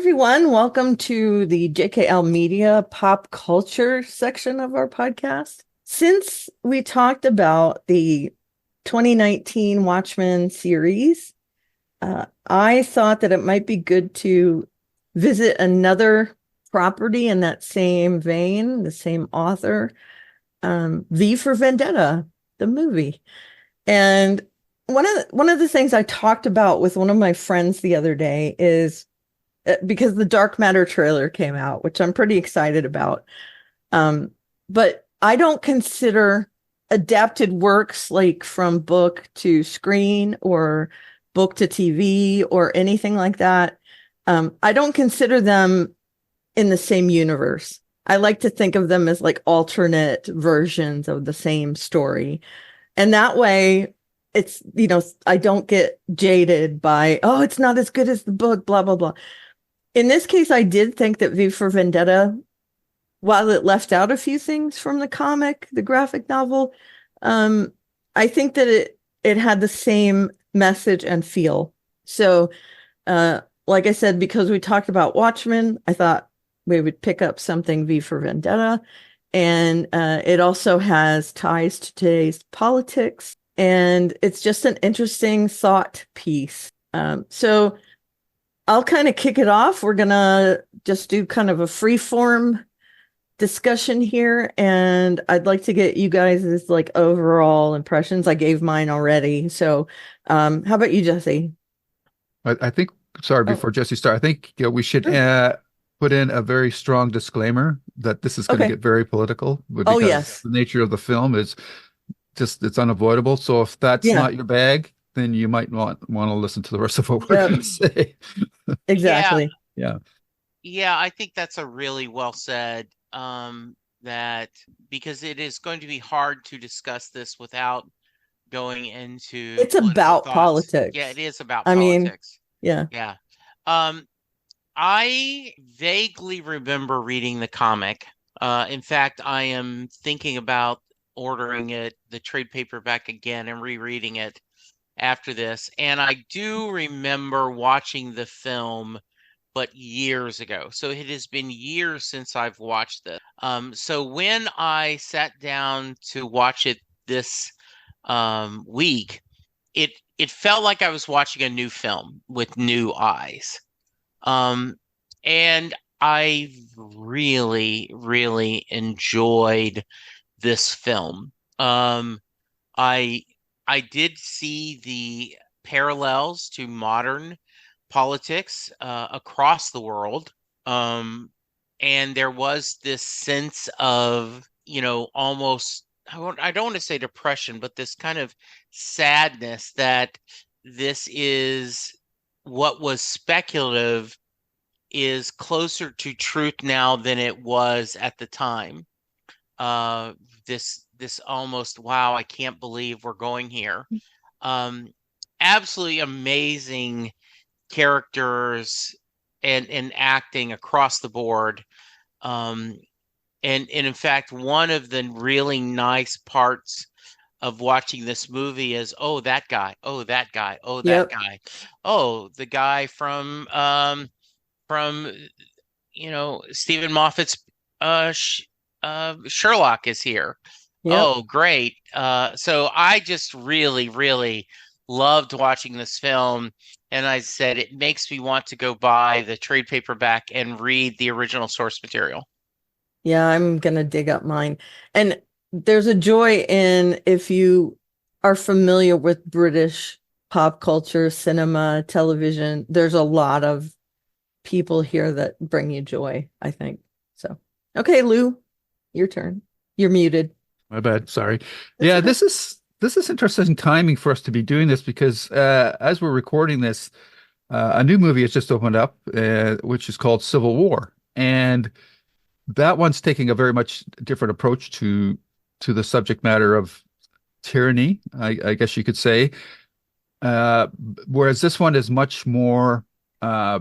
everyone. Welcome to the JKL Media Pop Culture section of our podcast. Since we talked about the 2019 Watchmen series, I thought that it might be good to visit another property in that same vein, the same author, V for Vendetta, the movie. And one of the things I talked about with one of my friends the other day is because the Dark Matter trailer came out, which I'm pretty excited about. But I don't consider adapted works like from book to screen or book to TV or anything like that. I don't consider them in the same universe. I like to think of them as like alternate versions of the same story. And that way it's, I don't get jaded by, oh, it's not as good as the book, blah, blah, blah. In this case, I did think that V for Vendetta, while it left out a few things from the comic, the graphic novel, I think that it had the same message and feel. So, like I said, because we talked about Watchmen, I thought we would pick up something V for Vendetta. And it also has ties to today's politics. And it's just an interesting thought piece. So I'll kind of kick it off. We're going to just do kind of a free form discussion here. And I'd like to get you guys' like overall impressions. I gave mine already. So how about you, Jesse? I think, sorry, before Jesse starts, I think we should Sure. put in a very strong disclaimer that this is going to Okay. get very political Oh, because yes. the nature of the film is just, it's unavoidable. So if that's Yeah. not your bag, then you might want to listen to the rest of what we're Yep. going to say. Yeah, Exactly. Yeah. yeah, I think that's a really well said. That because it is going to be hard to discuss this without going into It's political about thoughts. Yeah, it politics. is about I mean, politics. yeah. Yeah. Um, I vaguely remember reading the comic. In fact, I am thinking about ordering the trade paperback again and rereading it after this. And I do remember watching the film, but years ago. So it has been years since I've watched this. So when I sat down to watch it this week, it felt like I was watching a new film with new eyes. And I really, really enjoyed this film. I I did see the parallels to modern politics across the world. And there was this sense of, almost, I don't want to say depression, but this kind of sadness that this is what was speculative is closer to truth now than it was at the time. Uh, this almost, wow, I can't believe we're going here. Um, Absolutely amazing characters and acting across the board. Um, and in fact, one of the really nice parts of watching this movie is, oh, that guy, oh, that guy, oh, that Yep. guy, oh, the guy from Stephen Moffat's Sherlock is here. Yep. Oh, great. So I just really, really loved watching this film. And I said, it makes me want to go buy the trade paperback and read the original source material. Yeah, I'm gonna dig up mine. And there's a joy in if you are familiar with British pop culture, cinema, television, there's a lot of people here that bring you joy, I think. So, okay, Lou, your turn. You're muted. My bad. Sorry. That's Yeah, okay. this is interesting timing for us to be doing this because as we're recording this, a new movie has just opened up, which is called Civil War, and that one's taking a very much different approach to the subject matter of tyranny, I guess you could say. Uh, Whereas this one is much more uh,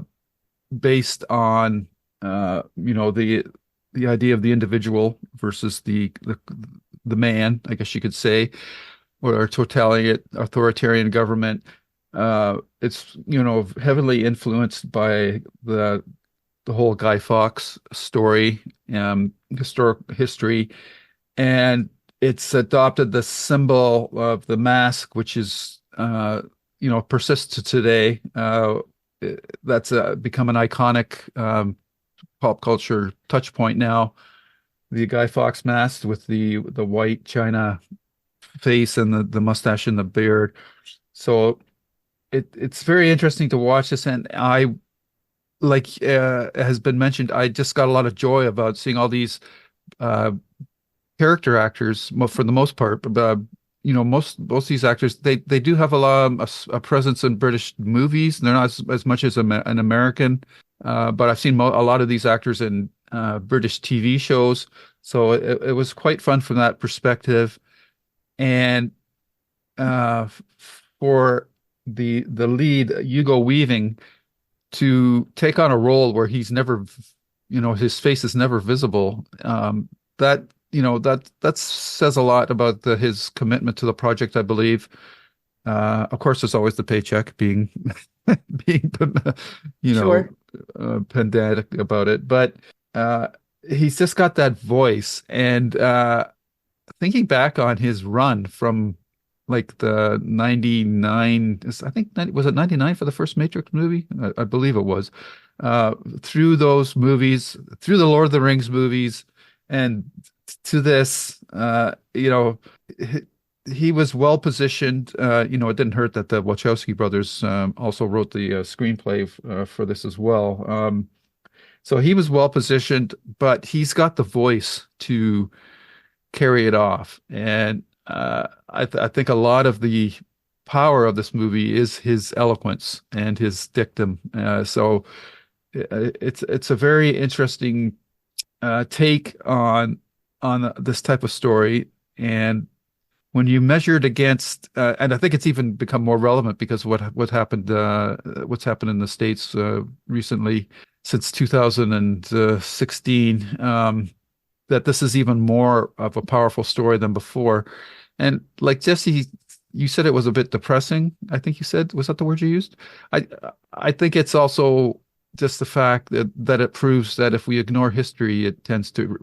based on the idea of the individual versus the man, I guess you could say, or a totalitarian authoritarian government. It's heavily influenced by the whole Guy Fawkes story, historic history, and it's adopted the symbol of the mask, which is persists to today. That's become an iconic pop culture touch point now. The Guy Fawkes mask with the white china face and the mustache and the beard. So it's very interesting to watch this, and I like has been mentioned. I just got a lot of joy about seeing all these uh, character actors, for the most part. But most of these actors, they do have a presence in British movies. They're not as much as an American, but I've seen a lot of these actors in British TV shows. So it was quite fun from that perspective. And uh, for the lead, Hugo Weaving, to take on a role where he's never, his face is never visible. That that says a lot about his commitment to the project, I believe. Of course, there's always the paycheck being being Sure. pedantic about it, but he's just got that voice. And thinking back on his run from like the 99, I think, was it 99 for the first Matrix movie? I believe it was. Through those movies, through the Lord of the Rings movies, and to this, he was well positioned. It didn't hurt that the Wachowski brothers also wrote the screenplay for this as well. So he was well positioned, but he's got the voice to carry it off. And I think a lot of the power of this movie is his eloquence and his dictum. So it's a very interesting take on this type of story. And when you measure it against, and I think it's even become more relevant because what happened, what's happened in the States recently since 2016, that this is even more of a powerful story than before. And like Jesse, you said it was a bit depressing. I think you said, was that the word you used? I I think it's also just the fact that it proves that if we ignore history, it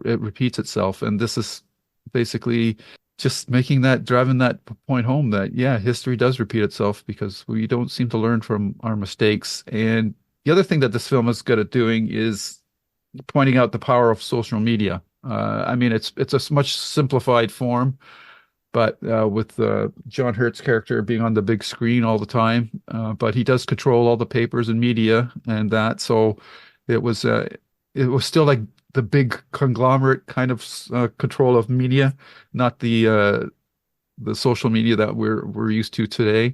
repeats itself. And this is basically just driving that point home that, yeah, history does repeat itself because we don't seem to learn from our mistakes. And the other thing that this film is good at doing is pointing out the power of social media. I mean, it's a much simplified form, but with John Hurt's character being on the big screen all the time, but he does control all the papers and media and that. So it was still like the big conglomerate kind of control of media, not the social media that we're used to today.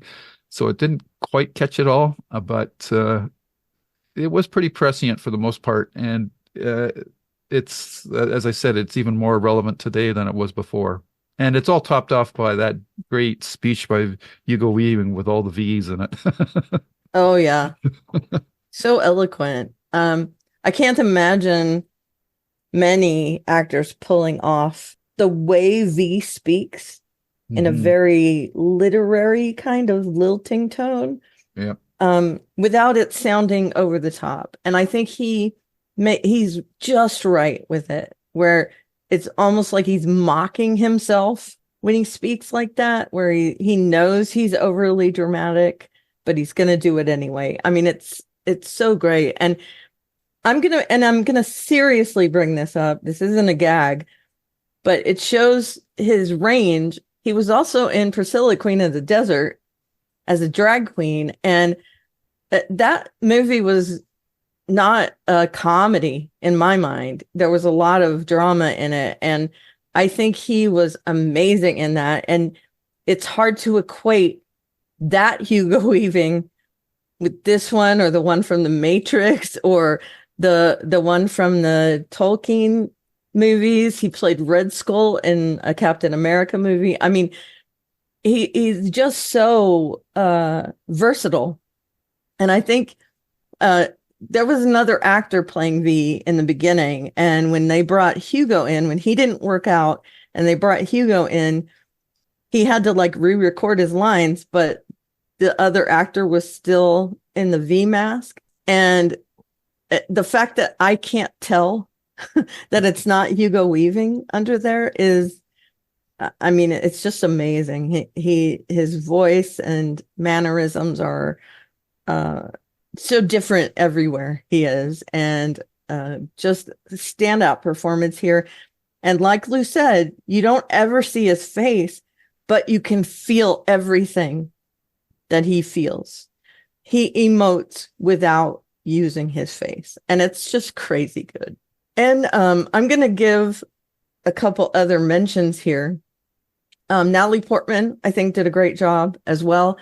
So it didn't quite catch it all, but it was pretty prescient for the most part, and it's as I said, it's even more relevant today than it was before. And it's all topped off by that great speech by Hugo Weaving with all the V's in it. Oh yeah. So eloquent. I can't imagine many actors pulling off the way V speaks in a very literary kind of lilting tone. Yeah. Without it sounding over the top. And I think he's just right with it, where it's almost like he's mocking himself when he speaks like that, where he knows he's overly dramatic, but he's going to do it anyway. I mean, it's so great. And I'm going to seriously bring this up. This isn't a gag, but it shows his range. He was also in Priscilla, Queen of the Desert as a drag queen. And that movie was not a comedy in my mind. There was a lot of drama in it. And I think he was amazing in that. And it's hard to equate that Hugo Weaving with this one or the one from The Matrix or the one from the Tolkien movies. He played Red Skull in a Captain America movie. I mean, he's just so versatile. And I think there was another actor playing V in the beginning. And when they brought Hugo in, when he didn't work out and they brought Hugo in, he had to like re-record his lines, but the other actor was still in the V mask. And the fact that I can't tell that it's not Hugo Weaving under there is, I mean, it's just amazing. His voice and mannerisms are so different everywhere he is, and just standout performance here. And like Lou said, you don't ever see his face, but you can feel everything that he feels. He emotes without using his face, and it's just crazy good. And I'm going to give a couple other mentions here. Natalie Portman, I think, did a great job as well.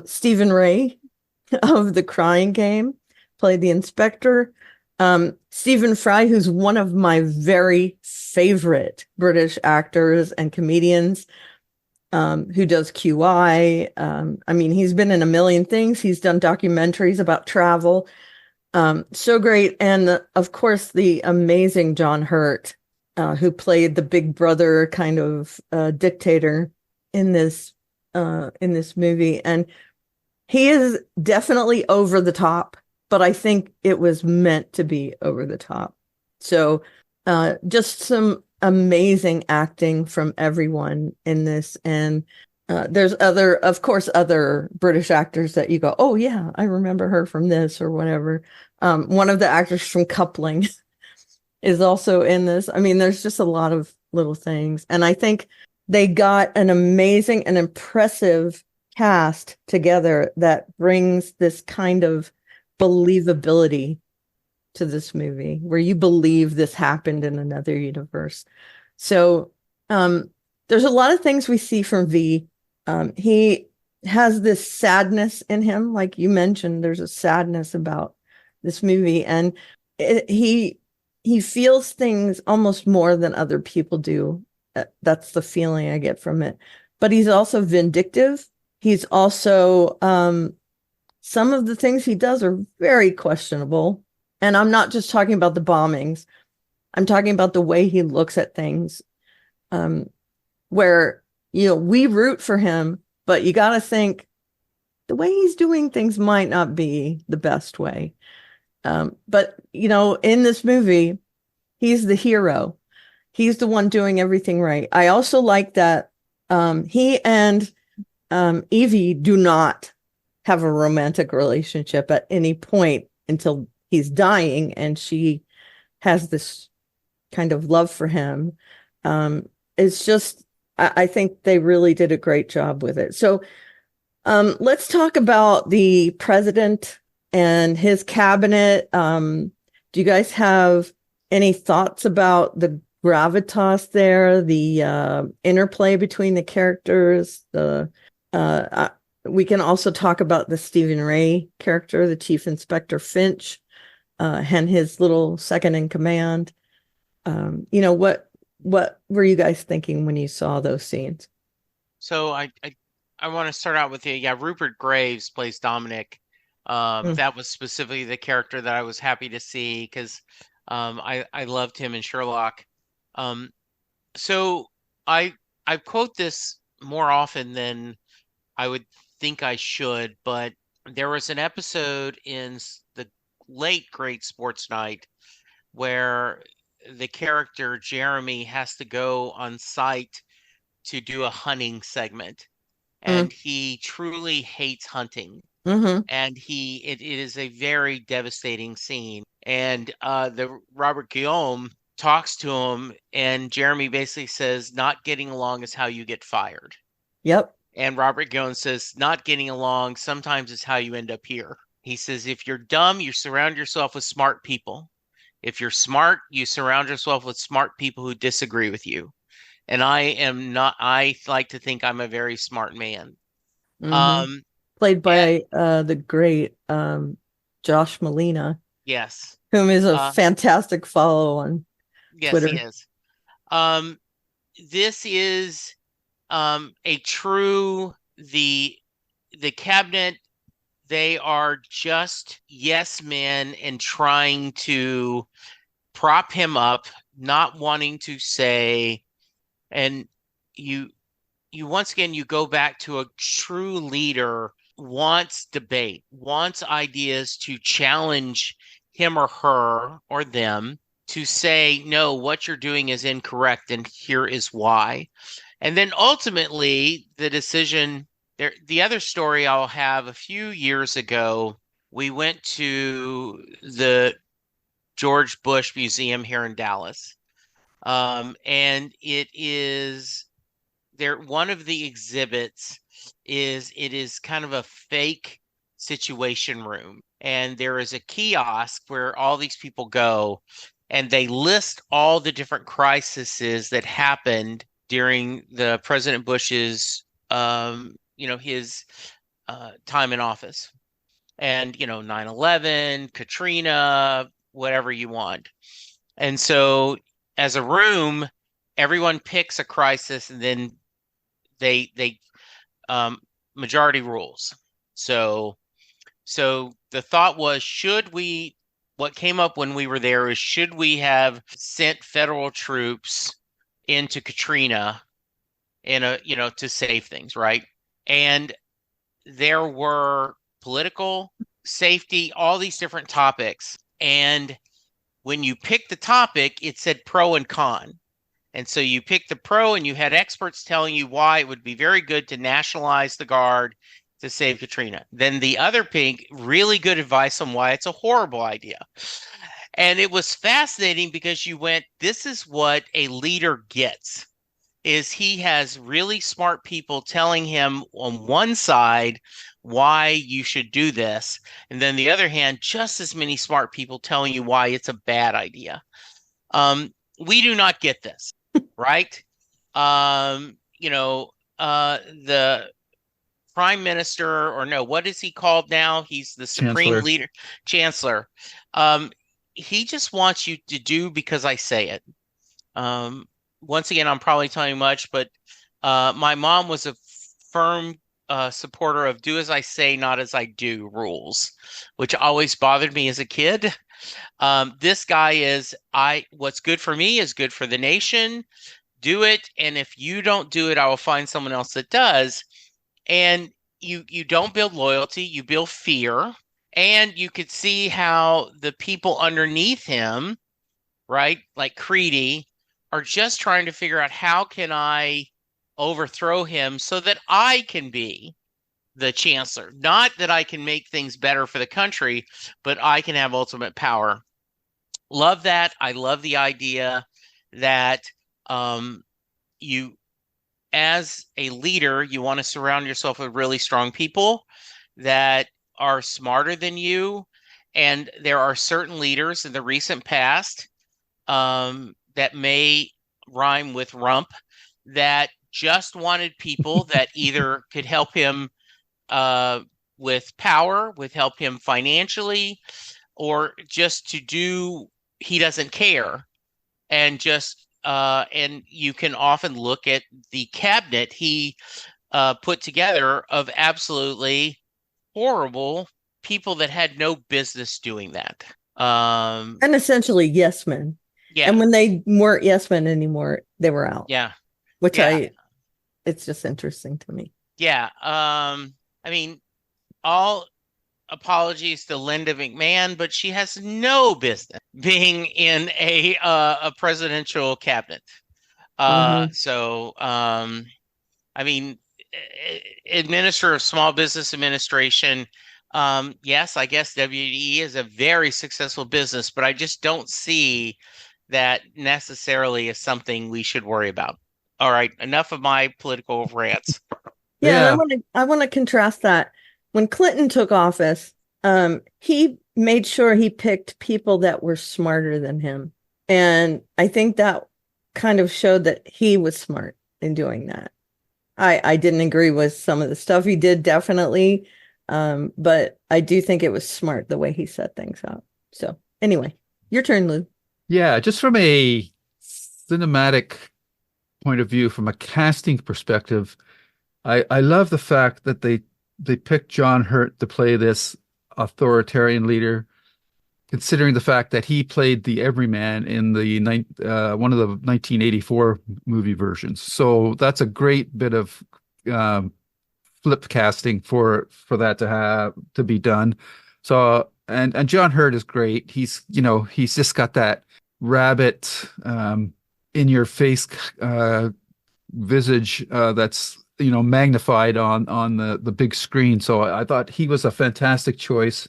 Stephen Ray of The Crying Game played the inspector. Stephen Fry, who's one of my very favorite British actors and comedians, who does QI. I mean, he's been in a million things. He's done documentaries about travel. So great. And of course, the amazing John Hurt, who played the big brother kind of dictator in this movie. And he is definitely over the top, but I think it was meant to be over the top. So just some amazing acting from everyone in this. And there's of course, other British actors that you go, oh yeah, I remember her from this or whatever. One of the actors from Coupling is also in this. I mean, there's just a lot of little things. And I think they got an amazing and impressive cast together that brings this kind of believability to this movie, where you believe this happened in another universe. So there's a lot of things we see from V. He has this sadness in him, like you mentioned. There's a sadness about this movie, and he feels things almost more than other people do. That's the feeling I get from it. But he's also vindictive. He's also some of the things he does are very questionable. And I'm not just talking about the bombings. I'm talking about the way he looks at things, where, we root for him, but you got to think the way he's doing things might not be the best way. But, in this movie, he's the hero. He's the one doing everything right. I also like that he and Evey do not have a romantic relationship at any point until he's dying, and she has this kind of love for him. It's just, I think they really did a great job with it. So let's talk about the president and his cabinet. Do you guys have any thoughts about the gravitas there, the interplay between the characters? We can also talk about the Stephen Ray character, the Chief Inspector Finch, and his little second in command. What were you guys thinking when you saw those scenes? So I want to start out with Rupert Graves plays Dominic. That was specifically the character that I was happy to see, because I loved him in Sherlock. So I quote this more often than I would think I should, but there was an episode in the late Great Sports Night where the character Jeremy has to go on site to do a hunting segment, and he truly hates hunting. And it is a very devastating scene. And the Robert Guillaume talks to him, and Jeremy basically says, not getting along is how you get fired. Yep. And Robert Guillaume says, not getting along sometimes is how you end up here. He says, if you're dumb, you surround yourself with smart people. If you're smart, you surround yourself with smart people who disagree with you. And I am not, I like to think I'm a very smart man. Played by the great Josh Malina. Yes. Whom is a fantastic follow on Twitter. Yes, he is. This is a true, the cabinet, they are just yes men and trying to prop him up, not wanting to say, and you once again, you go back to a true leader wants debate, wants ideas to challenge him or her or them to say, no, what you're doing is incorrect and here is why. And then ultimately the decision there. The other story I'll have, a few years ago, we went to the George Bush Museum here in Dallas. And it is there. One of the exhibits it is kind of a fake situation room. And there is a kiosk where all these people go and they list all the different crises that happened during the President Bush's, his time in office. And, 9/11, Katrina, whatever you want. And so as a room, everyone picks a crisis and then they majority rules. So the thought was, what came up when we were there is, should we have sent federal troops into Katrina to save things, right? And there were political, safety, all these different topics. And when you picked the topic, it said pro and con. And so you picked the pro, and you had experts telling you why it would be very good to nationalize the Guard to save Katrina. Then the other pink, really good advice on why it's a horrible idea. And it was fascinating because you went, this is what a leader gets, is he has really smart people telling him on one side why you should do this. And then the other hand, just as many smart people telling you why it's a bad idea. We do not get this, right? The prime minister, or no, what is he called now? He's the supreme leader, chancellor. He just wants you to do because I say it. Once again, I'm probably telling you much, but my mom was a firm supporter of do as I say, not as I do rules, which always bothered me as a kid. This guy is, what's good for me is good for the nation. Do it. And if you don't do it, I will find someone else that does. And you don't build loyalty, you build fear. And you could see how the people underneath him, right, like Creedy, are just trying to figure out, how can I overthrow him so that I can be the chancellor? Not that I can make things better for the country, but I can have ultimate power. Love that. I love the idea that you, as a leader, you want to surround yourself with really strong people that are smarter than you. And there are certain leaders in the recent past that may rhyme with rump, that just wanted people that either could help him with power, with help him financially, or just to do, he doesn't care. And just and you can often look at the cabinet he put together of absolutely horrible people that had no business doing that. And essentially yes men. Yeah. And when they weren't yes men anymore, they were out. Yeah. Which it's just interesting to me. Yeah. I mean, all apologies to Linda McMahon, but she has no business being in a presidential cabinet. So, I mean, Administrator of Small Business Administration. Yes, I guess WDE is a very successful business, but I just don't see that necessarily as something we should worry about. All right, enough of my political rants. Yeah. I want to contrast that. When Clinton took office, he made sure he picked people that were smarter than him. And I think that kind of showed that he was smart in doing that. I didn't agree with some of the stuff he did, definitely. But I do think it was smart the way he set things up. So anyway, your turn, Lou. Yeah, just from a cinematic point of view, from a casting perspective, I love the fact that they picked John Hurt to play this authoritarian leader, considering the fact that he played the everyman in the one of the 1984 movie versions. So that's a great bit of flip casting for that to be done. So and John Hurt is great. He's just got that rabbit in your face visage that's magnified on the big screen. So I thought he was a fantastic choice.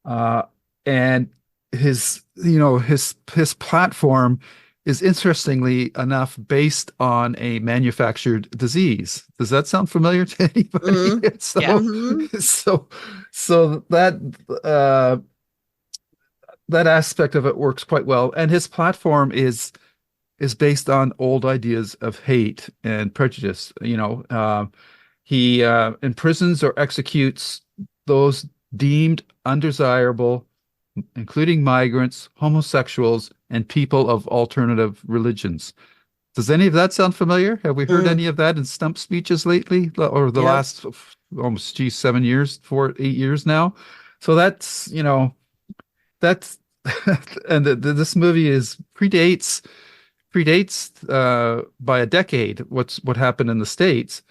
And his platform is interestingly enough based on a manufactured disease. Does that sound familiar to anybody? Mm-hmm. So, Yeah. so that aspect of it works quite well. And his platform is based on old ideas of hate and prejudice. He imprisons or executes those deemed undesirable, including migrants, homosexuals, and people of alternative religions. Does any of that sound familiar? Have we heard any of that in stump speeches lately, or the Yep. last almost 7 years, 8 years now? So that's and this movie is predates by a decade what happened in the States,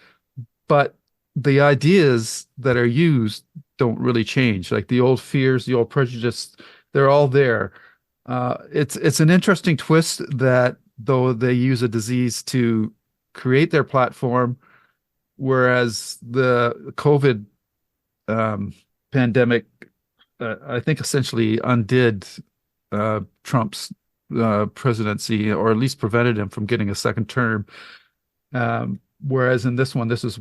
but the ideas that are used don't really change. Like the old fears, the old prejudice, they're all there. It's an interesting twist that though they use a disease to create their platform, whereas the COVID pandemic, I think essentially undid Trump's presidency, or at least prevented him from getting a second term. Whereas in this one, this is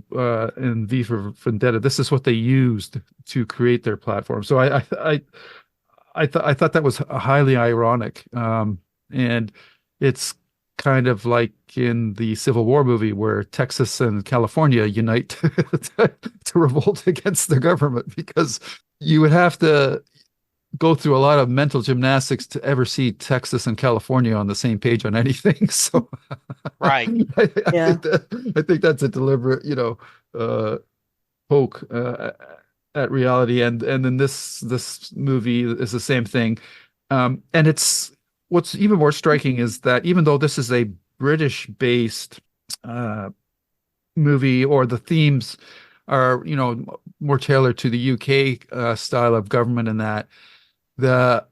in V for Vendetta, this is what they used to create their platform. So I thought that was highly ironic, and it's kind of like in the Civil War movie where Texas and California unite to revolt against the government, because you would have to go through a lot of mental gymnastics to ever see Texas and California on the same page on anything. So Right. Yeah. I think that's a deliberate, poke at reality. And then this movie is the same thing. And it's what's even more striking is that even though this is a British-based movie, or the themes are, more tailored to the UK style of government, and that the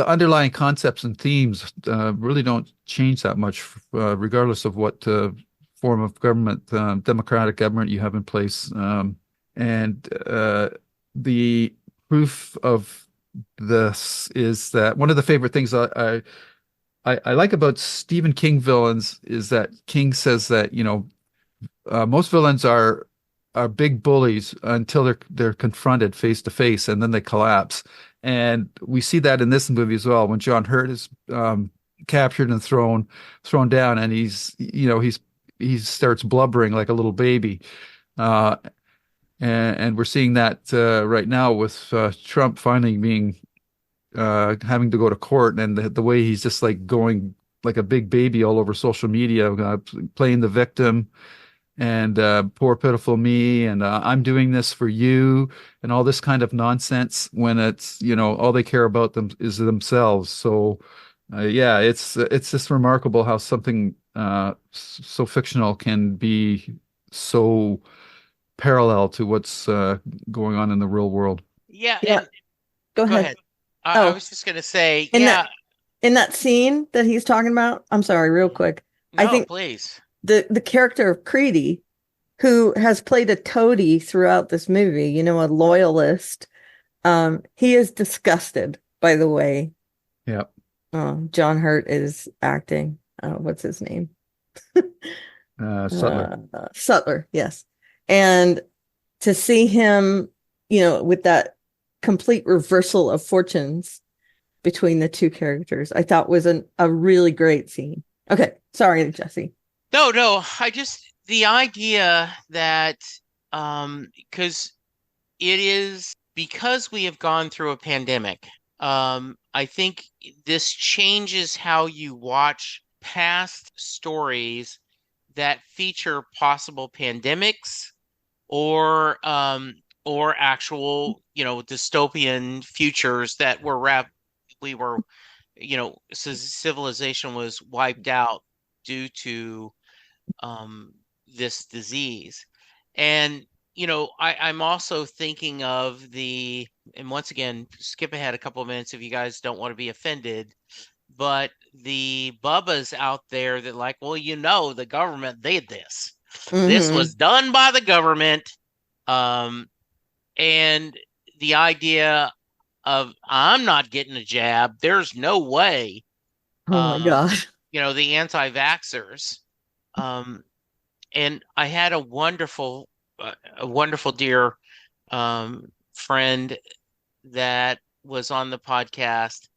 underlying concepts and themes really don't change that much, regardless of what form of government, democratic government you have in place. And the proof of this is that one of the favorite things I like about Stephen King villains is that King says that, most villains are big bullies until they're confronted face to face, and then they collapse. And we see that in this movie as well, when John Hurt is captured and thrown down, and he starts blubbering like a little baby. And we're seeing that right now with Trump finally being having to go to court, and the way he's just like going like a big baby all over social media, playing the victim, and poor pitiful me, and I'm doing this for you, and all this kind of nonsense, when it's all they care about them is themselves. So yeah, it's just remarkable how something so fictional can be so parallel to what's going on in the real world. Yeah, Yeah. and Go go ahead. ahead. I Oh, was just gonna say, in yeah, that scene that he's talking about, I'm sorry, real quick. I no, think please. the character of Creedy, who has played a toady throughout this movie, a loyalist, he is disgusted by the way Yeah. John Hurt is acting. What's his name? Sutler. Sutler, yes. And to see him, with that complete reversal of fortunes between the two characters, I thought was a really great scene. Okay, sorry, Jesse. No, the idea that because we have gone through a pandemic, I think this changes how you watch past stories that feature possible pandemics, or actual, dystopian futures that civilization was wiped out due to this disease. And I'm also thinking of and once again, skip ahead a couple of minutes if you guys don't want to be offended, but the Bubbas out there that like, well, the government did this. This Mm-hmm. was done by the government. And the idea of I'm not getting a jab, there's no way. Oh my God. The anti-vaxxers. And I had a wonderful dear friend that was on the podcast,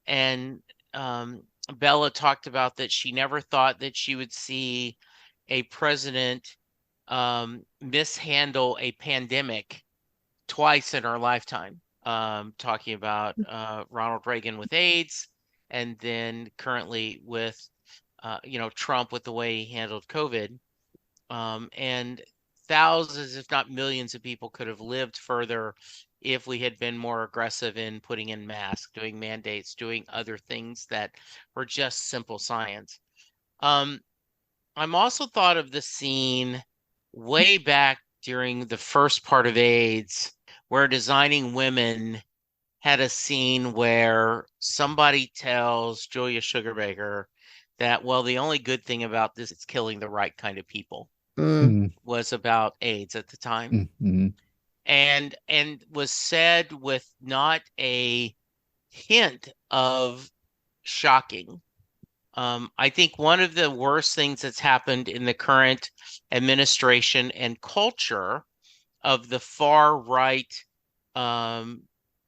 and Bella talked about that she never thought that she would see a president mishandle a pandemic twice in her lifetime. Talking about Ronald Reagan with AIDS, and then currently with Trump with the way he handled COVID. And thousands, if not millions of people could have lived further if we had been more aggressive in putting in masks, doing mandates, doing other things that were just simple science. I'm also thought of the scene way back during the first part of AIDS, where Designing Women had a scene where somebody tells Julia Sugarbaker that, well, the only good thing about this is killing the right kind of people. Was about AIDS at the time. And was said with not a hint of shocking. I think one of the worst things that's happened in the current administration and culture of the far right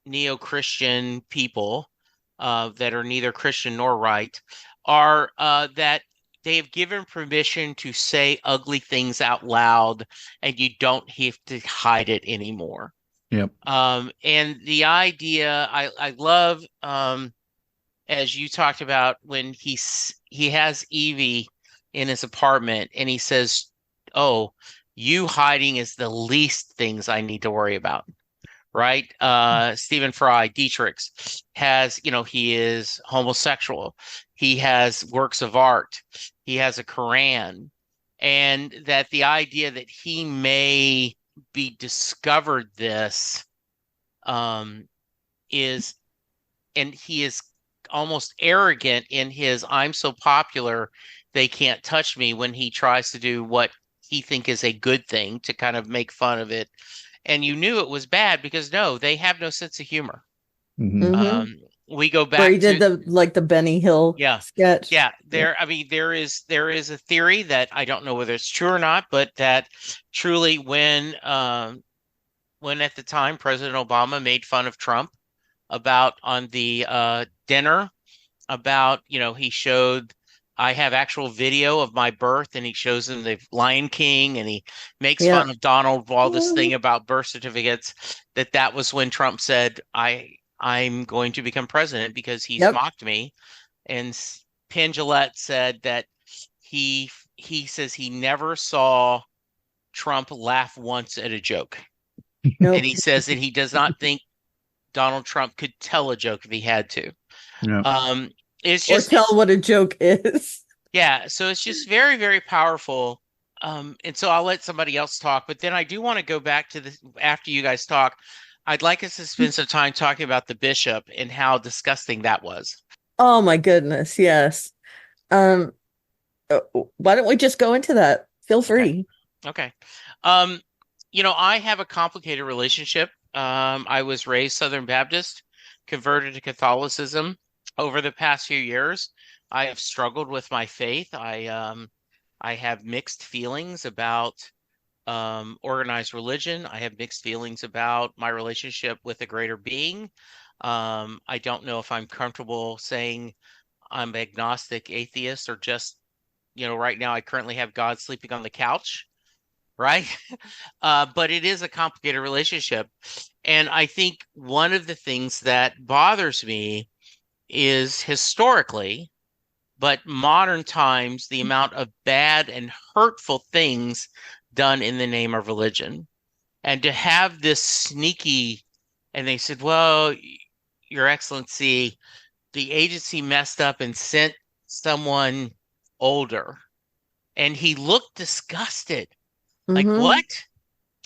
neo-Christian people that are neither Christian nor right are that they have given permission to say ugly things out loud, and you don't have to hide it anymore. Yep. And the idea, I love, as you talked about, when he has Evey in his apartment, and he says, "Oh, you hiding is the least things I need to worry about." Right? Stephen Fry, Dietrich's has, he is homosexual. He has works of art. He has a Quran. And that the idea that he may be discovered this is, and he is almost arrogant in his, I'm so popular, they can't touch me, when he tries to do what he think is a good thing to kind of make fun of it. And you knew it was bad because they have no sense of humor. We go back where he did the Benny Hill sketch. Yeah, I mean, there is a theory that I don't know whether it's true or not, but that truly when at the time President Obama made fun of Trump about on the dinner about, he showed, I have actual video of my birth, and he shows them the Lion King, and he makes fun of Donald, all this thing about birth certificates, that was when Trump said, I'm going to become president because he's mocked me. And Penn Jillette said that he says he never saw Trump laugh once at a joke. Nope. And he says that he does not think Donald Trump could tell a joke if he had to. Yeah. It's just, or tell what a joke is. Yeah, so it's just very, very powerful. And so I'll let somebody else talk, but then I do want to go back to this after you guys talk. I'd like us to spend some time talking about the bishop and how disgusting that was. Oh my goodness, yes. Why don't we just go into that? Feel free. Okay. I have a complicated relationship. I was raised Southern Baptist, converted to Catholicism. Over the past few years, I have struggled with my faith. I have mixed feelings about organized religion. I have mixed feelings about my relationship with a greater being. I don't know if I'm comfortable saying I'm agnostic, atheist, or just, right now I currently have God sleeping on the couch, right? But it is a complicated relationship. And I think one of the things that bothers me is historically, but modern times, the amount of bad and hurtful things done in the name of religion. And to have this sneaky, and they said, well, Your Excellency, the agency messed up and sent someone older. And he looked disgusted. Like, what?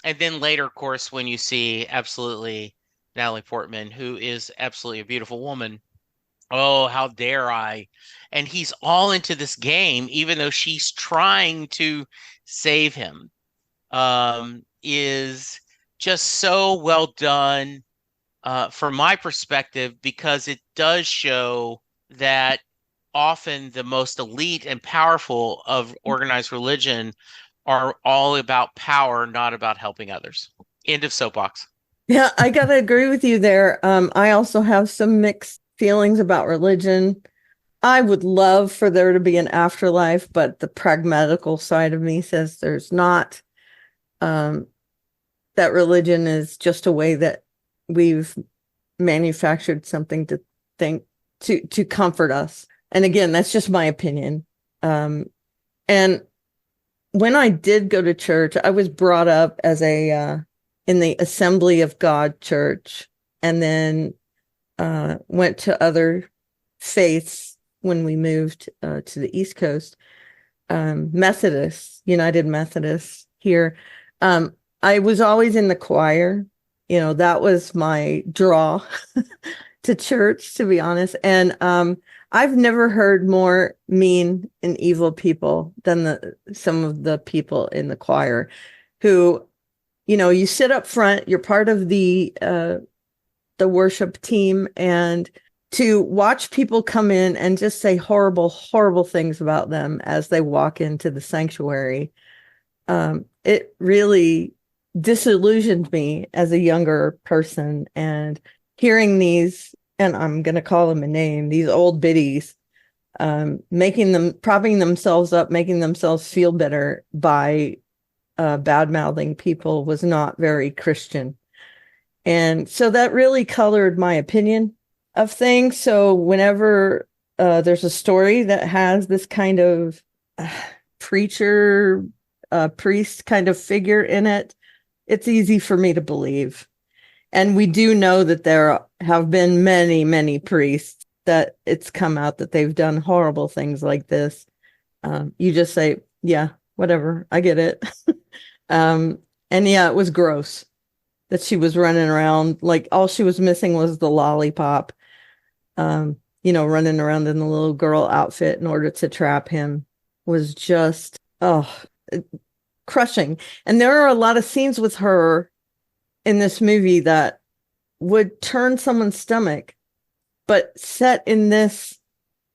And then later, of course, when you see absolutely Natalie Portman, who is absolutely a beautiful woman, oh, how dare I? And he's all into this game, even though she's trying to save him. Is just so well done from my perspective, because it does show that often the most elite and powerful of organized religion are all about power, not about helping others. End of soapbox. Yeah, I gotta agree with you there. I also have some mixed feelings about religion. I would love for there to be an afterlife, but the pragmatical side of me says there's not. That religion is just a way that we've manufactured something to think to comfort us. And again, that's just my opinion. And when I did go to church, I was brought up as a in the Assembly of God church, and then went to other faiths when we moved to the East Coast. Methodists, United Methodists here. I was always in the choir. That was my draw to church, to be honest. And I've never heard more mean and evil people than some of the people in the choir who, you sit up front, you're part of the worship team, and to watch people come in and just say horrible, horrible things about them as they walk into the sanctuary, it really disillusioned me as a younger person. And hearing these, and I'm going to call them a name, these old biddies, propping themselves up, making themselves feel better by bad-mouthing people was not very Christian. And so that really colored my opinion of things. So whenever there's a story that has this kind of preacher, priest kind of figure in it, it's easy for me to believe. And we do know that there have been many, many priests that it's come out that they've done horrible things like this. You just say, yeah, whatever, I get it. And yeah, it was gross that she was running around like all she was missing was the lollipop, running around in the little girl outfit in order to trap him was just, crushing. And there are a lot of scenes with her in this movie that would turn someone's stomach, but set in this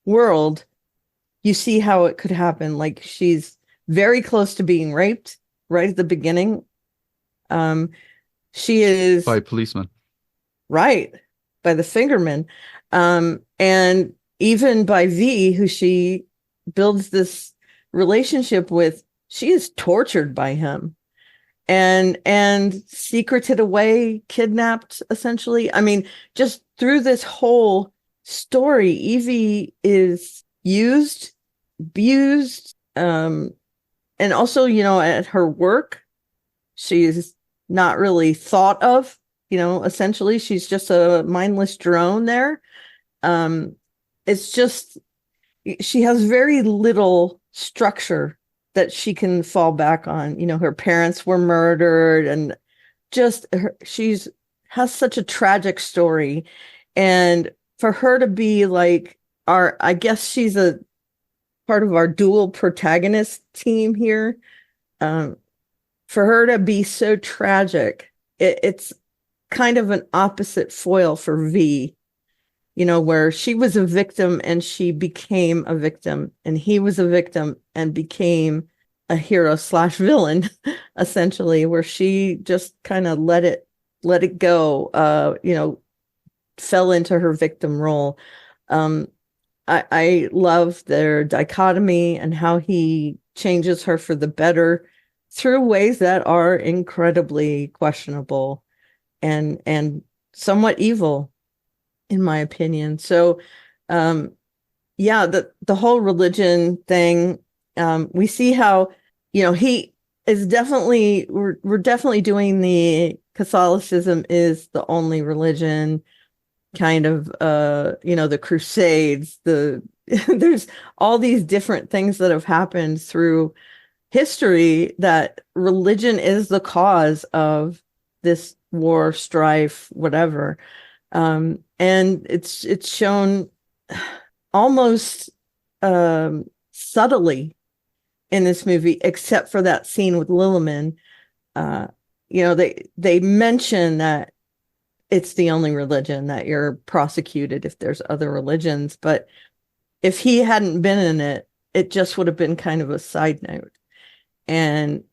world, you see how it could happen. Like she's very close to being raped right at the beginning. She is by policemen, right, by the fingerman, and even by V, who she builds this relationship with. She is tortured by him and secreted away, kidnapped, essentially. I mean, just through this whole story, Evey is used, abused, and also, at her work, she's not really thought of, essentially, she's just a mindless drone there. It's just, she has very little structure that she can fall back on. Her parents were murdered, and just has such a tragic story. And for her to be like I guess she's a part of our dual protagonist team here. For her to be so tragic, it's kind of an opposite foil for V, where she was a victim and she became a victim, and he was a victim and became a hero / villain, essentially, where she just kind of let it go, fell into her victim role. I love their dichotomy and how he changes her for the better through ways that are incredibly questionable and somewhat evil, in my opinion. So, yeah, the whole religion thing, we see how, he is definitely, we're definitely doing the Catholicism is the only religion kind of, the Crusades, there's all these different things that have happened through history that religion is the cause of this war, strife, whatever. And it's shown almost subtly in this movie, except for that scene with Lilliman. They mention that it's the only religion, that you're prosecuted if there's other religions. But if he hadn't been in it, it just would have been kind of a side note. And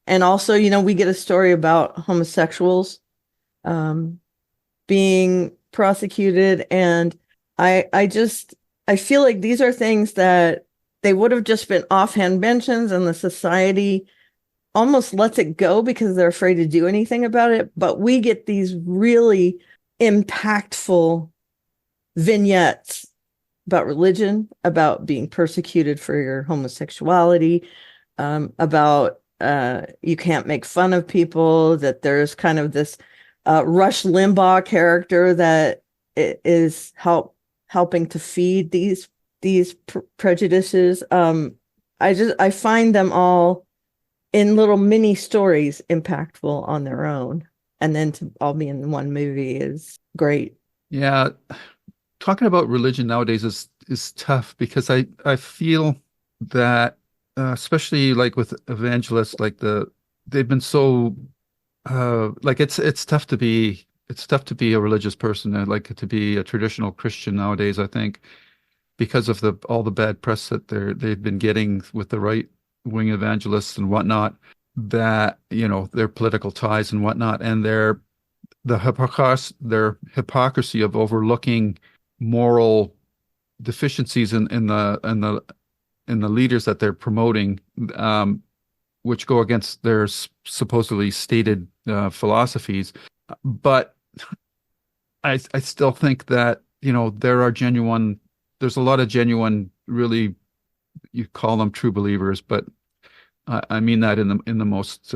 also, we get a story about homosexuals being prosecuted. And I feel like these are things that they would have just been offhand mentions, and the society almost lets it go because they're afraid to do anything about it. But we get these really impactful vignettes about religion, about being persecuted for your homosexuality, about you can't make fun of people, that there's kind of this Rush Limbaugh character that is helping to feed these prejudices. I find them all in little mini stories impactful on their own, and then to all be in one movie is great. Yeah, talking about religion nowadays is tough, because I feel that especially like with evangelists, like they've been so like it's tough to be a religious person, like to be a traditional Christian nowadays, I think, because of all the bad press that they've been getting with the right wing evangelists and whatnot, that their political ties and whatnot, and their hypocrisy of overlooking moral deficiencies in the leaders that they're promoting, which go against their supposedly stated philosophies. But I still think that there's a lot of genuine, really, you call them true believers, but I mean that in the most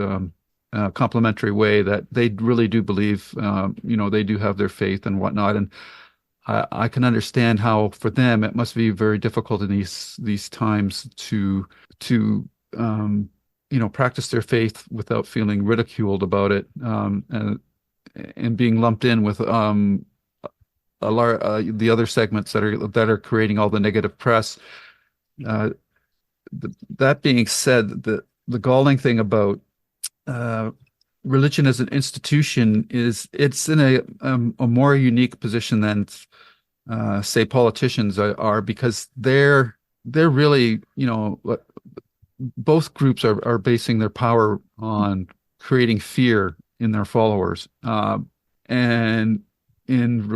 complimentary way, that they really do believe, they do have their faith and whatnot. And I can understand how for them it must be very difficult in these times to practice their faith without feeling ridiculed about it, and being lumped in with the other segments that are creating all the negative press. That being said, the galling thing about religion as an institution is it's in a more unique position than say politicians are, because they're really, both groups are basing their power on creating fear in their followers, and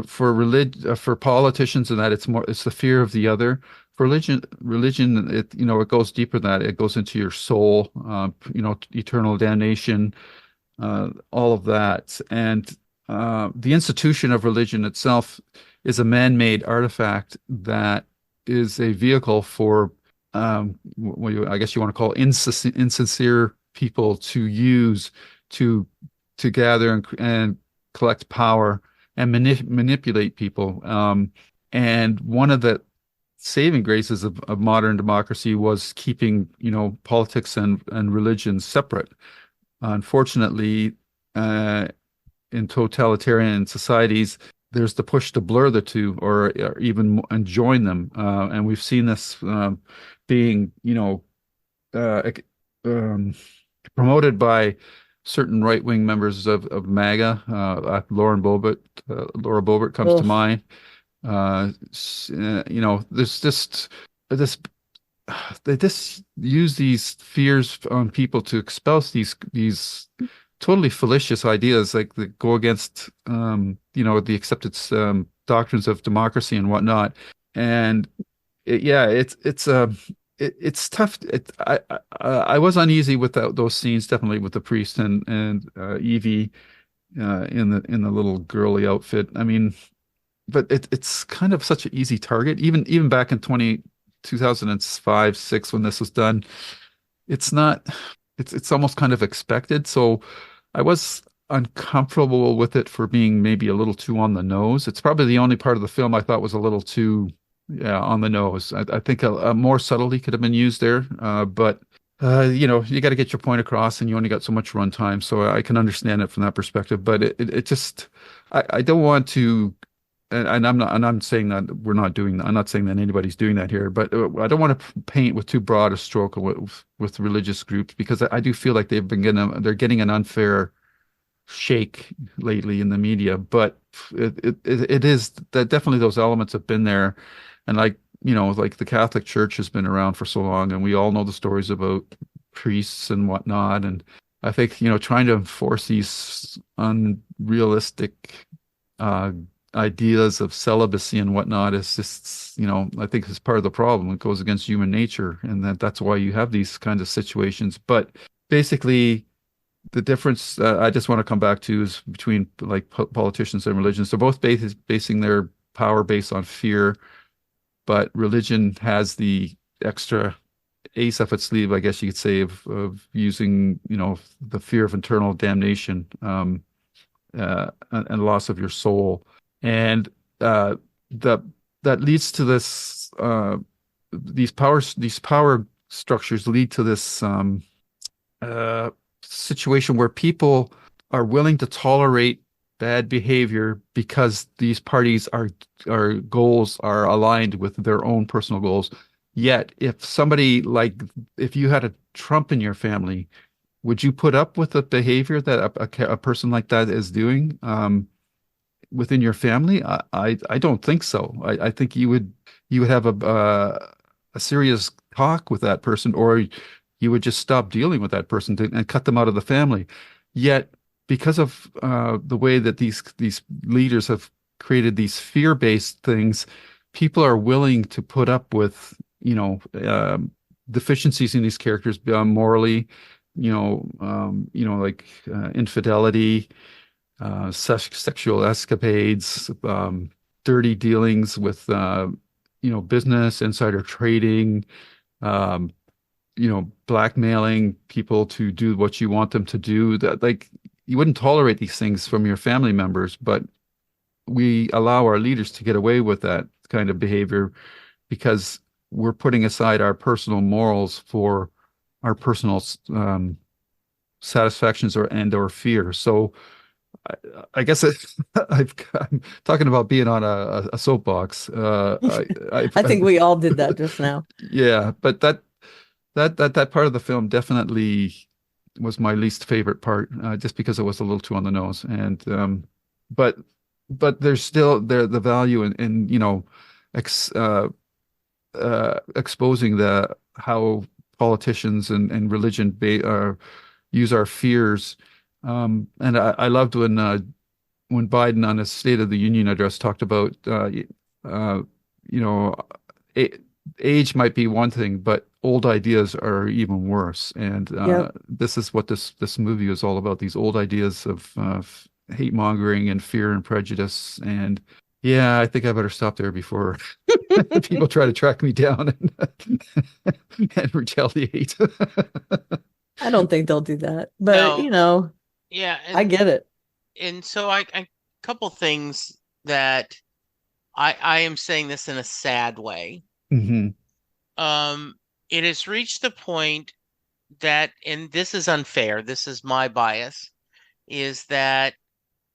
for politicians, and that it's the fear of the other. For religion, it goes deeper than that. It goes into your soul, eternal damnation, all of that. And the institution of religion itself is a man-made artifact that is a vehicle for, I guess you want to call insincere people to use to gather and collect power and manipulate people. And one of the saving graces of modern democracy was keeping, politics and religion separate. Unfortunately, in totalitarian societies, there's the push to blur the two, or even join them. And we've seen this being, promoted by certain right-wing members of MAGA. Laura Boebert comes to mind. There's just this. They just use these fears on people to espouse these totally fallacious ideas, like that go against the accepted doctrines of democracy and whatnot. And it's tough. I was uneasy with those scenes, definitely with the priest and Evey in the little girly outfit. I mean, but it's kind of such an easy target. Even back in 2005-6 when this was done, it's almost kind of expected. So I was uncomfortable with it for being maybe a little too on the nose. It's probably the only part of the film I thought was a little too on the nose. I think a more subtlety could have been used there, but you got to get your point across, and you only got so much runtime. So I can understand it from that perspective. But it just, I don't want to, and I'm saying that we're not doing that. I'm not saying that anybody's doing that here. But I don't want to paint with too broad a stroke with religious groups, because I do feel like they're getting an unfair shake lately in the media. But it is that definitely those elements have been there, and like the Catholic Church has been around for so long, and we all know the stories about priests and whatnot. And I think, trying to enforce these unrealistic uh, ideas of celibacy and whatnot is just, I think is part of the problem. It goes against human nature, and that's why you have these kinds of situations. But basically, the difference I just want to come back to is between like politicians and religions. They're both basing their power based on fear, but religion has the extra ace up its sleeve, I guess you could say, of using, the fear of eternal damnation, and loss of your soul. And uh, the that leads to this these power structures lead to this uh, situation where people are willing to tolerate bad behavior because these parties are goals are aligned with their own personal goals. Yet, if you had a Trump in your family, would you put up with the behavior that a person like that is doing within your family? I don't think so. I think you would have a serious talk with that person, or you would just stop dealing with that person and cut them out of the family. Yet, because of the way that these leaders have created these fear-based things, people are willing to put up with, deficiencies in these characters morally, like infidelity, sexual escapades, dirty dealings with, business, insider trading, um, blackmailing people to do what you want them to do. That, like, you wouldn't tolerate these things from your family members, but we allow our leaders to get away with that kind of behavior because we're putting aside our personal morals for our personal satisfactions or fear. So I guess I'm talking about being on a soapbox. I think we all did that just now. Yeah, but that part of the film definitely was my least favorite part, just because it was a little too on the nose. And but there's still the value in ex, exposing the how politicians and religion use our fears. And I loved when Biden on his State of the Union address talked about uh, you know a, age might be one thing, but old ideas are even worse. And Yep. this is what this movie is all about, these old ideas of hate mongering and fear and prejudice. And yeah, I think I better stop there before people try to track me down and retaliate. I don't think they'll do that, but No, yeah, I get it. and so I couple things that I am saying this in a sad way. Hmm. Um, it has reached the point that, and this is unfair, this is my bias, is that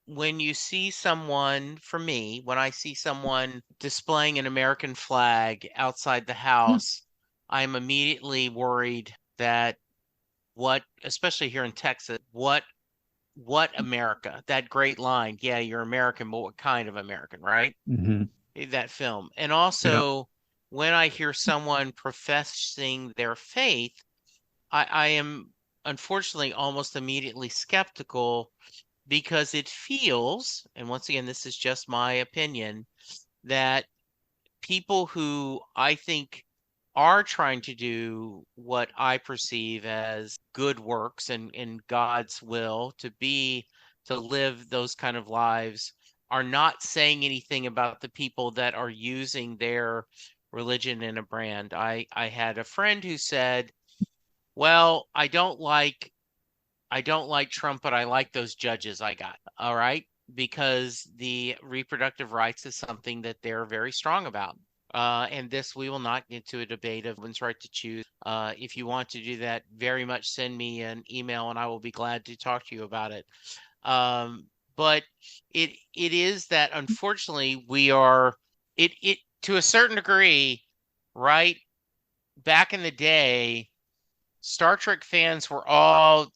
when you see someone, for me, when I see someone displaying an American flag outside the house, I'm immediately worried that especially here in Texas, what America? That great line, yeah, you're American, but what kind of American, right? Hmm. That film. And Yeah. also, when I hear someone professing their faith, I am unfortunately almost immediately skeptical because it feels, and once again, this is just my opinion, that people who I think are trying to do what I perceive as good works and in God's will to live those kind of lives are not saying anything about the people that are using their religion in a brand. I had a friend who said, "Well, I don't like Trump, but I like those judges I got." All right? Because the reproductive rights is something that they're very strong about. And this, we will not get into a debate of women's right to choose. If you want to do that, very much send me an email and I will be glad to talk to you about it. But it is that, unfortunately, we are it to a certain degree, right? Back in the day, Star Trek fans were all,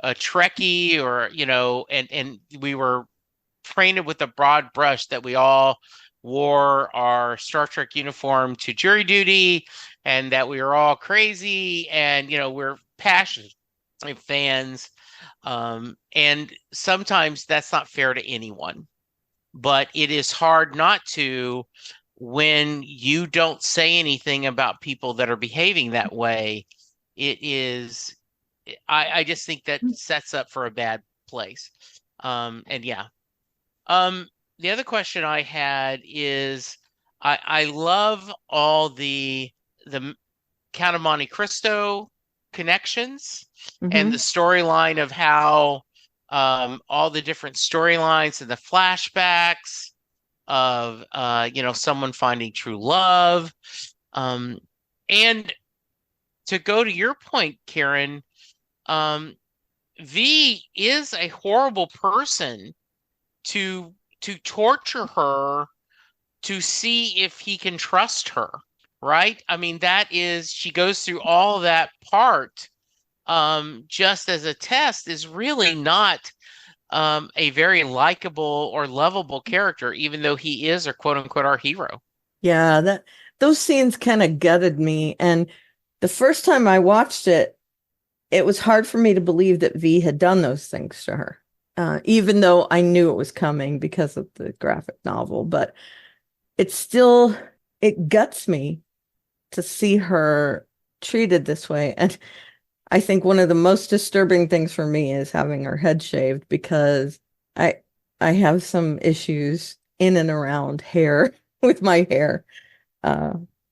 a Trekkie, or, and we were painted with a broad brush that we all wore our Star Trek uniform to jury duty, and that we were all crazy, and we're passionate fans. And sometimes that's not fair to anyone, but it is hard not to when you don't say anything about people that are behaving that way. It is, I just think that sets up for a bad place. And yeah. The other question I had is, I love all the Count of Monte Cristo connections, and the storyline of how all the different storylines and the flashbacks of someone finding true love. And to go to your point, Karen, V is a horrible person to torture her to see if he can trust her, right? I mean, she goes through all of that part just as a test, is really not a very likable or lovable character, even though he is, or quote unquote, our hero. Yeah, those scenes kind of gutted me. And the first time I watched it, it was hard for me to believe that V had done those things to her. Even though I knew it was coming because of the graphic novel, but it guts me to see her treated this way. And I think one of the most disturbing things for me is having her head shaved, because I have some issues in and around hair with my hair,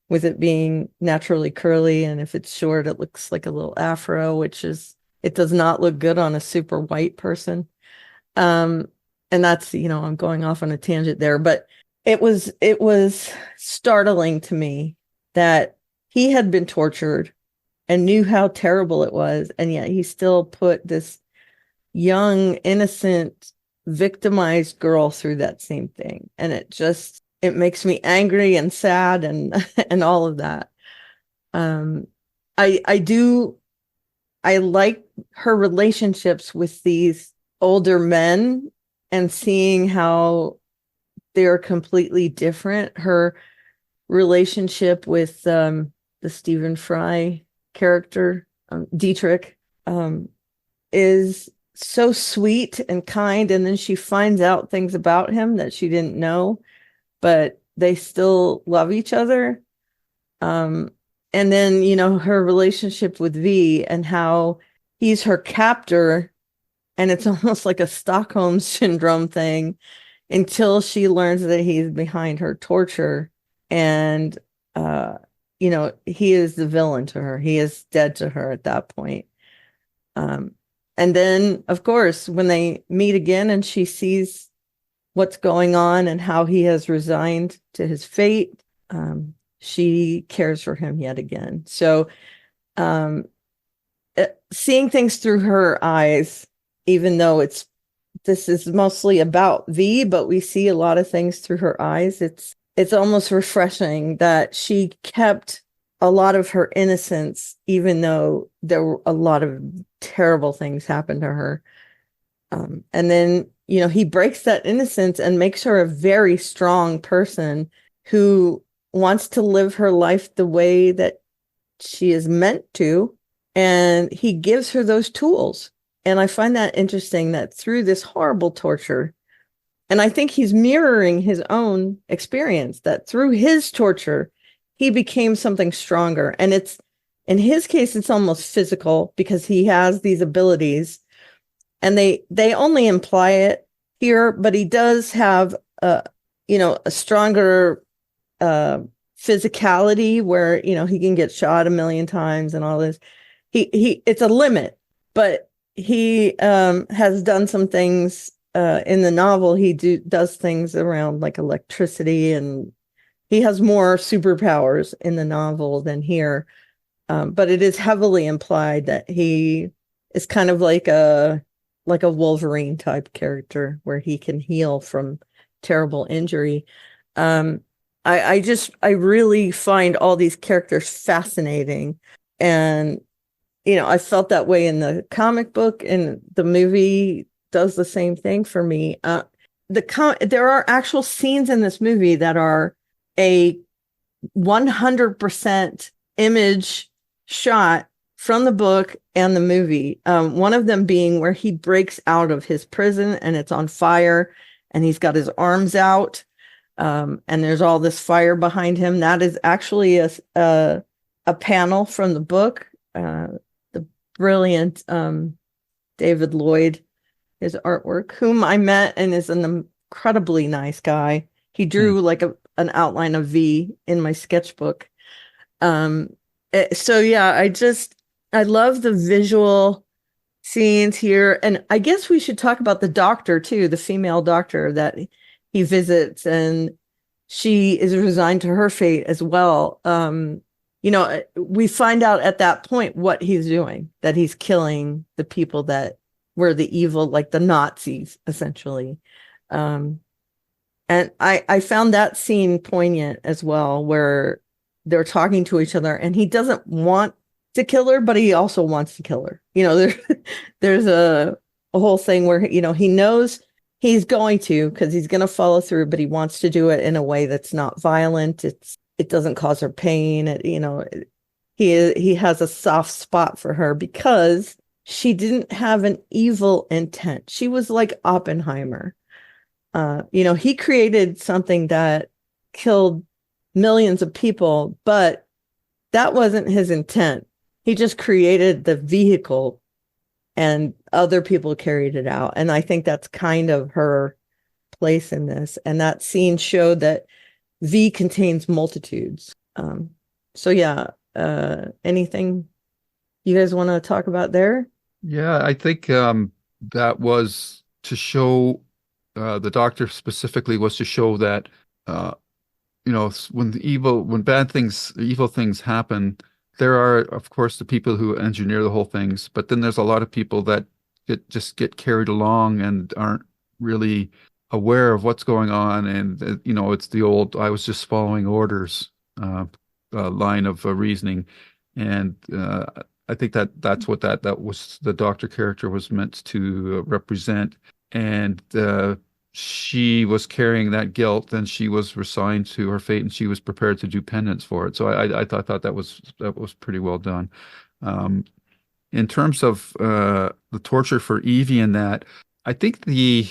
with it being naturally curly, and if it's short, it looks like a little afro, it does not look good on a super white person. And that's, I'm going off on a tangent there, but it was startling to me that he had been tortured and knew how terrible it was, and yet he still put this young, innocent, victimized girl through that same thing. And it makes me angry and sad and and all of that. I like her relationships with these older men and seeing how they're completely different. Her relationship with the Stephen Fry character, Dietrich, is so sweet and kind, and then she finds out things about him that she didn't know, but they still love each other. And then, her relationship with V and how he's her captor, and it's almost like a Stockholm syndrome thing until she learns that he's behind her torture. And, he is the villain to her. He is dead to her at that point. And then, of course, when they meet again and she sees what's going on and how he has resigned to his fate, she cares for him yet again. So seeing things through her eyes, even though this is mostly about V, but we see a lot of things through her eyes. It's almost refreshing that she kept a lot of her innocence, even though there were a lot of terrible things happened to her. And then, he breaks that innocence and makes her a very strong person who wants to live her life the way that she is meant to. And he gives her those tools. And I find that interesting, that through this horrible torture, and I think he's mirroring his own experience, that through his torture, he became something stronger. And in his case, it's almost physical because he has these abilities, and they only imply it here, but he does have a stronger physicality where, he can get shot a million times and all this. It's a limit, but he has done some things in the novel. He does things around like electricity and he has more superpowers in the novel than here. But it is heavily implied that he is kind of like a Wolverine type character where he can heal from terrible injury. Um, I really find all these characters fascinating. And, I felt that way in the comic book, and the movie does the same thing for me. There are actual scenes in this movie that are a 100% image shot from the book and the movie. One of them being where he breaks out of his prison and it's on fire and he's got his arms out, and there's all this fire behind him. That is actually a panel from the book. The brilliant David Lloyd, his artwork, whom I met and is an incredibly nice guy. He drew like an outline of V in my sketchbook. So yeah, I love the visual scenes here. And I guess we should talk about the doctor too, the female doctor that he visits, and she is resigned to her fate as well. We find out at that point what he's doing, that he's killing the people that were the evil, like the Nazis, essentially. And I found that scene poignant as well, where they're talking to each other and he doesn't want to kill her, but he also wants to kill her. There's a whole thing where, he knows he's going to, because he's going to follow through, but he wants to do it in a way that's not violent. It doesn't cause her pain. He has a soft spot for her because she didn't have an evil intent. She was like Oppenheimer. He created something that killed millions of people, but that wasn't his intent. He just created the vehicle and other people carried it out. And I think that's kind of her place in this. And that scene showed that V contains multitudes. So yeah, anything you guys want to talk about there? Yeah, I think that was to show the doctor specifically was to show that when bad things, evil things happen, there are, of course, the people who engineer the whole things, but then there's a lot of people that get carried along and aren't really aware of what's going on. And, it's the old, I was just following orders line of reasoning. And I think that's what that was, the doctor character was meant to represent. And she was carrying that guilt, and she was resigned to her fate, and she was prepared to do penance for it. So I thought that was pretty well done. In terms of the torture for Evey and that, I think the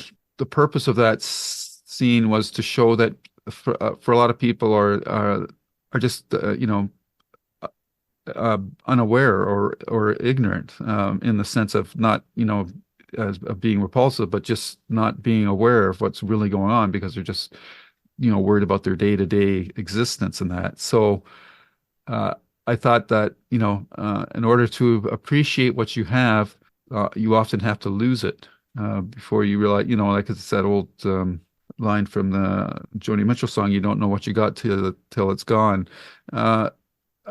purpose of that scene was to show that for a lot of people are just unaware or ignorant, in the sense of not as of being repulsive, but just not being aware of what's really going on because they're just worried about their day-to-day existence and that. So I thought that in order to appreciate what you have, you often have to lose it before you realize, like it's that old line from the Joni Mitchell song, you don't know what you got till it's gone.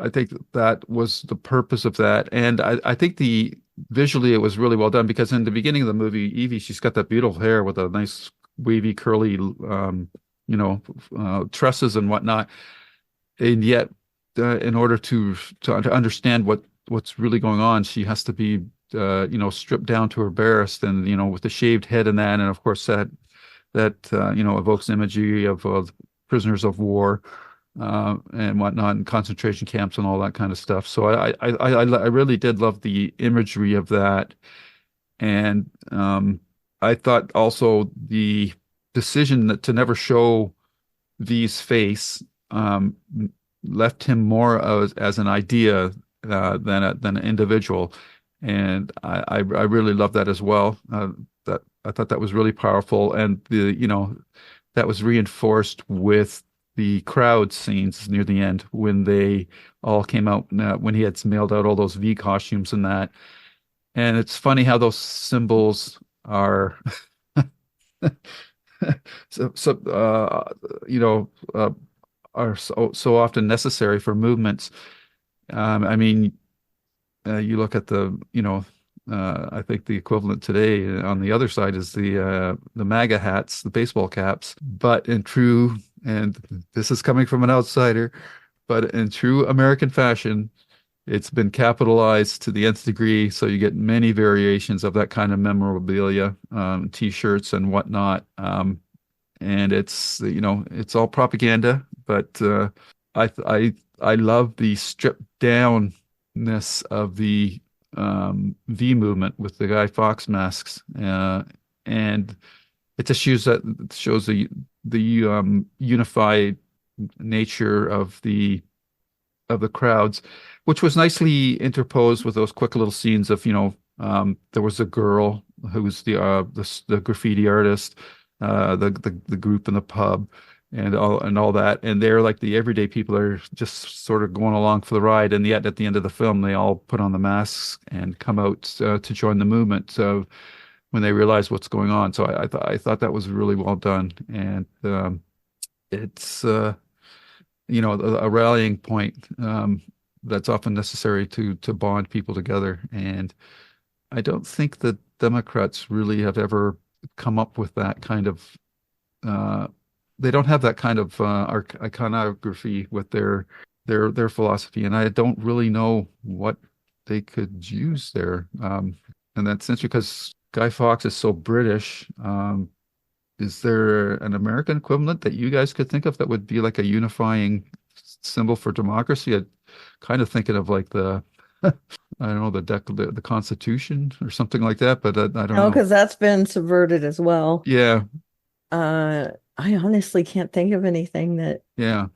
I think that was the purpose of that. And I think visually it was really well done, because in the beginning of the movie, Evey, she's got that beautiful hair with a nice wavy, curly, tresses and whatnot. And yet, in order to understand what's really going on, she has to be, stripped down to her barest, and, with the shaved head and that. And of course, that evokes imagery of prisoners of war. And whatnot, and concentration camps and all that kind of stuff. So I really did love the imagery of that, and I thought also the decision to never show V's face left him more as an idea than an individual, and I really love that as well. That I thought that was really powerful, and that was reinforced with the crowd scenes near the end when they all came out, when he had mailed out all those V costumes and that. And it's funny how those symbols are are so often necessary for movements. I mean, you look at I think the equivalent today on the other side is the MAGA hats, the baseball caps. But in true, and this is coming from an outsider, but in true American fashion, it's been capitalized to the nth degree. So you get many variations of that kind of memorabilia, T-shirts and whatnot. And it's all propaganda, but I love the stripped downness of the V movement with the Guy Fawkes masks, and it just shows the unified nature of the crowds, which was nicely interposed with those quick little scenes of, there was a girl who was the graffiti artist, the group in the pub, and all that, and they're like the everyday people are just sort of going along for the ride, and yet at the end of the film they all put on the masks and come out to join the movement. So when they realize what's going on, so I thought that was really well done, and it's a rallying point that's often necessary to bond people together, and I don't think that Democrats really have ever come up with that kind of they don't have that kind of iconography with their philosophy, and I don't really know what they could use there. And that's interesting because Guy Fawkes is so British. Is there an American equivalent that you guys could think of that would be like a unifying symbol for democracy? I'm kind of thinking of like I don't know, the Constitution or something like that, but I don't No, know. because that's been subverted as well. Yeah, I honestly can't think of anything that. yeah.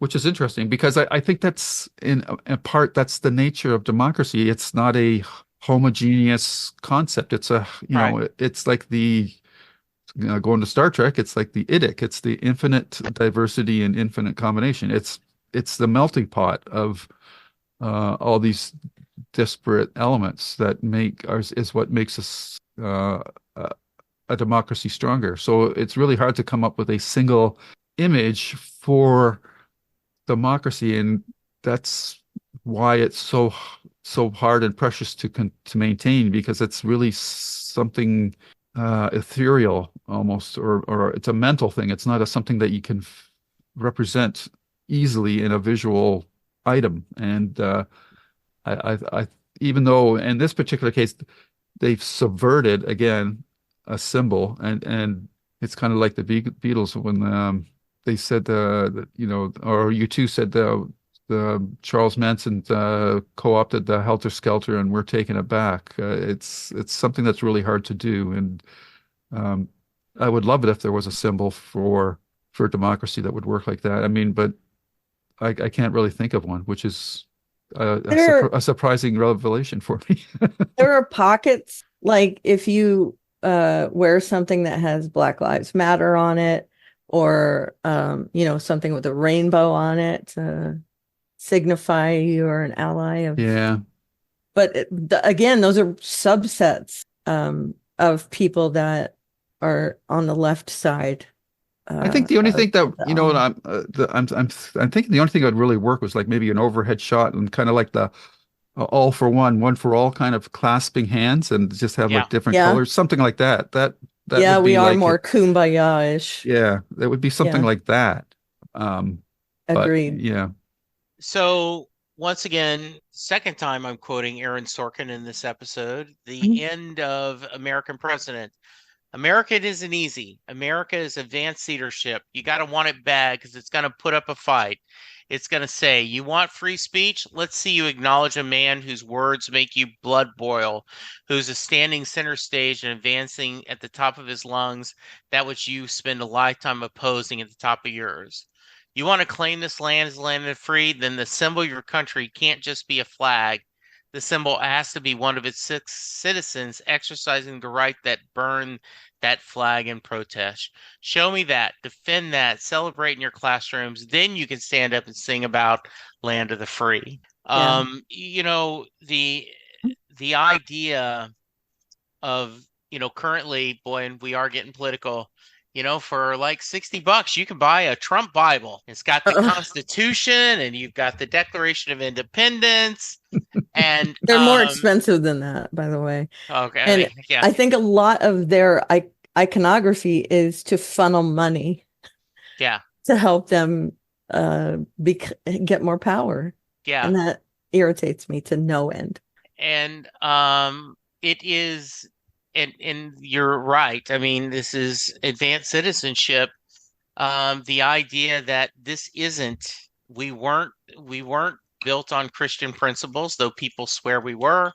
Which is interesting because I think that's in a part that's the nature of democracy. It's not a homogeneous concept. It's Right. it's like going to Star Trek. It's like the IDIC. It's the infinite diversity and infinite combination. It's the melting pot of all these disparate elements that make ours is what makes us a democracy stronger. So it's really hard to come up with a single image for democracy, and that's why it's so hard and precious to maintain, because it's really something ethereal almost, or it's a mental thing. It's not something that you can represent easily in a visual item. And I even though in this particular case they've subverted again a symbol, and it's kind of like the Beatles when they said or you two said the Charles Manson co-opted the Helter Skelter and we're taking it back. It's something that's really hard to do, and I would love it if there was a symbol for democracy that would work like that. I mean, but I can't really think of one, which is There, a surprising revelation for me. there are pockets, like if you wear something that has Black Lives Matter on it, or something with a rainbow on it to signify you're an ally of. Yeah. But again, those are subsets of people that are on the left side. I think the only thing that of the I'm thinking the only thing that would really work was like maybe an overhead shot and kind of like the all for one for all kind of clasping hands and just have Yeah. like different Yeah. colors, something like that. That Yeah, would we be are like more it. kumbaya-ish. Yeah, that would be something Yeah, like that. Um, but agreed. yeah, So once again, second time I'm quoting Aaron Sorkin in this episode, the Mhm. end of American President. America isn't easy. America is advanced leadership. You got to want it bad because it's going to put up a fight. It's going to say, you want free speech? Let's see you acknowledge a man whose words make you blood boil, who's a standing center stage and advancing at the top of his lungs that which you spend a lifetime opposing at the top of yours. You want to claim this land as land of the free? Then the symbol of your country can't just be a flag. The symbol has to be one of its citizens exercising the right that burn that flag in protest. Show me that, defend that, celebrate in your classrooms. Then you can stand up and sing about land of the free. Yeah. The idea of, currently, boy, and we are getting political, for like $60, you can buy a Trump Bible. It's got the Constitution and you've got the Declaration of Independence. And They're more expensive than that, by the way. okay, And yeah, I think a lot of their iconography is to funnel money yeah, to help them get more power. yeah. And that irritates me to no end. And it is, and you're right. I mean, this is advanced citizenship. The idea that this isn't, we weren't built on Christian principles, though people swear we were.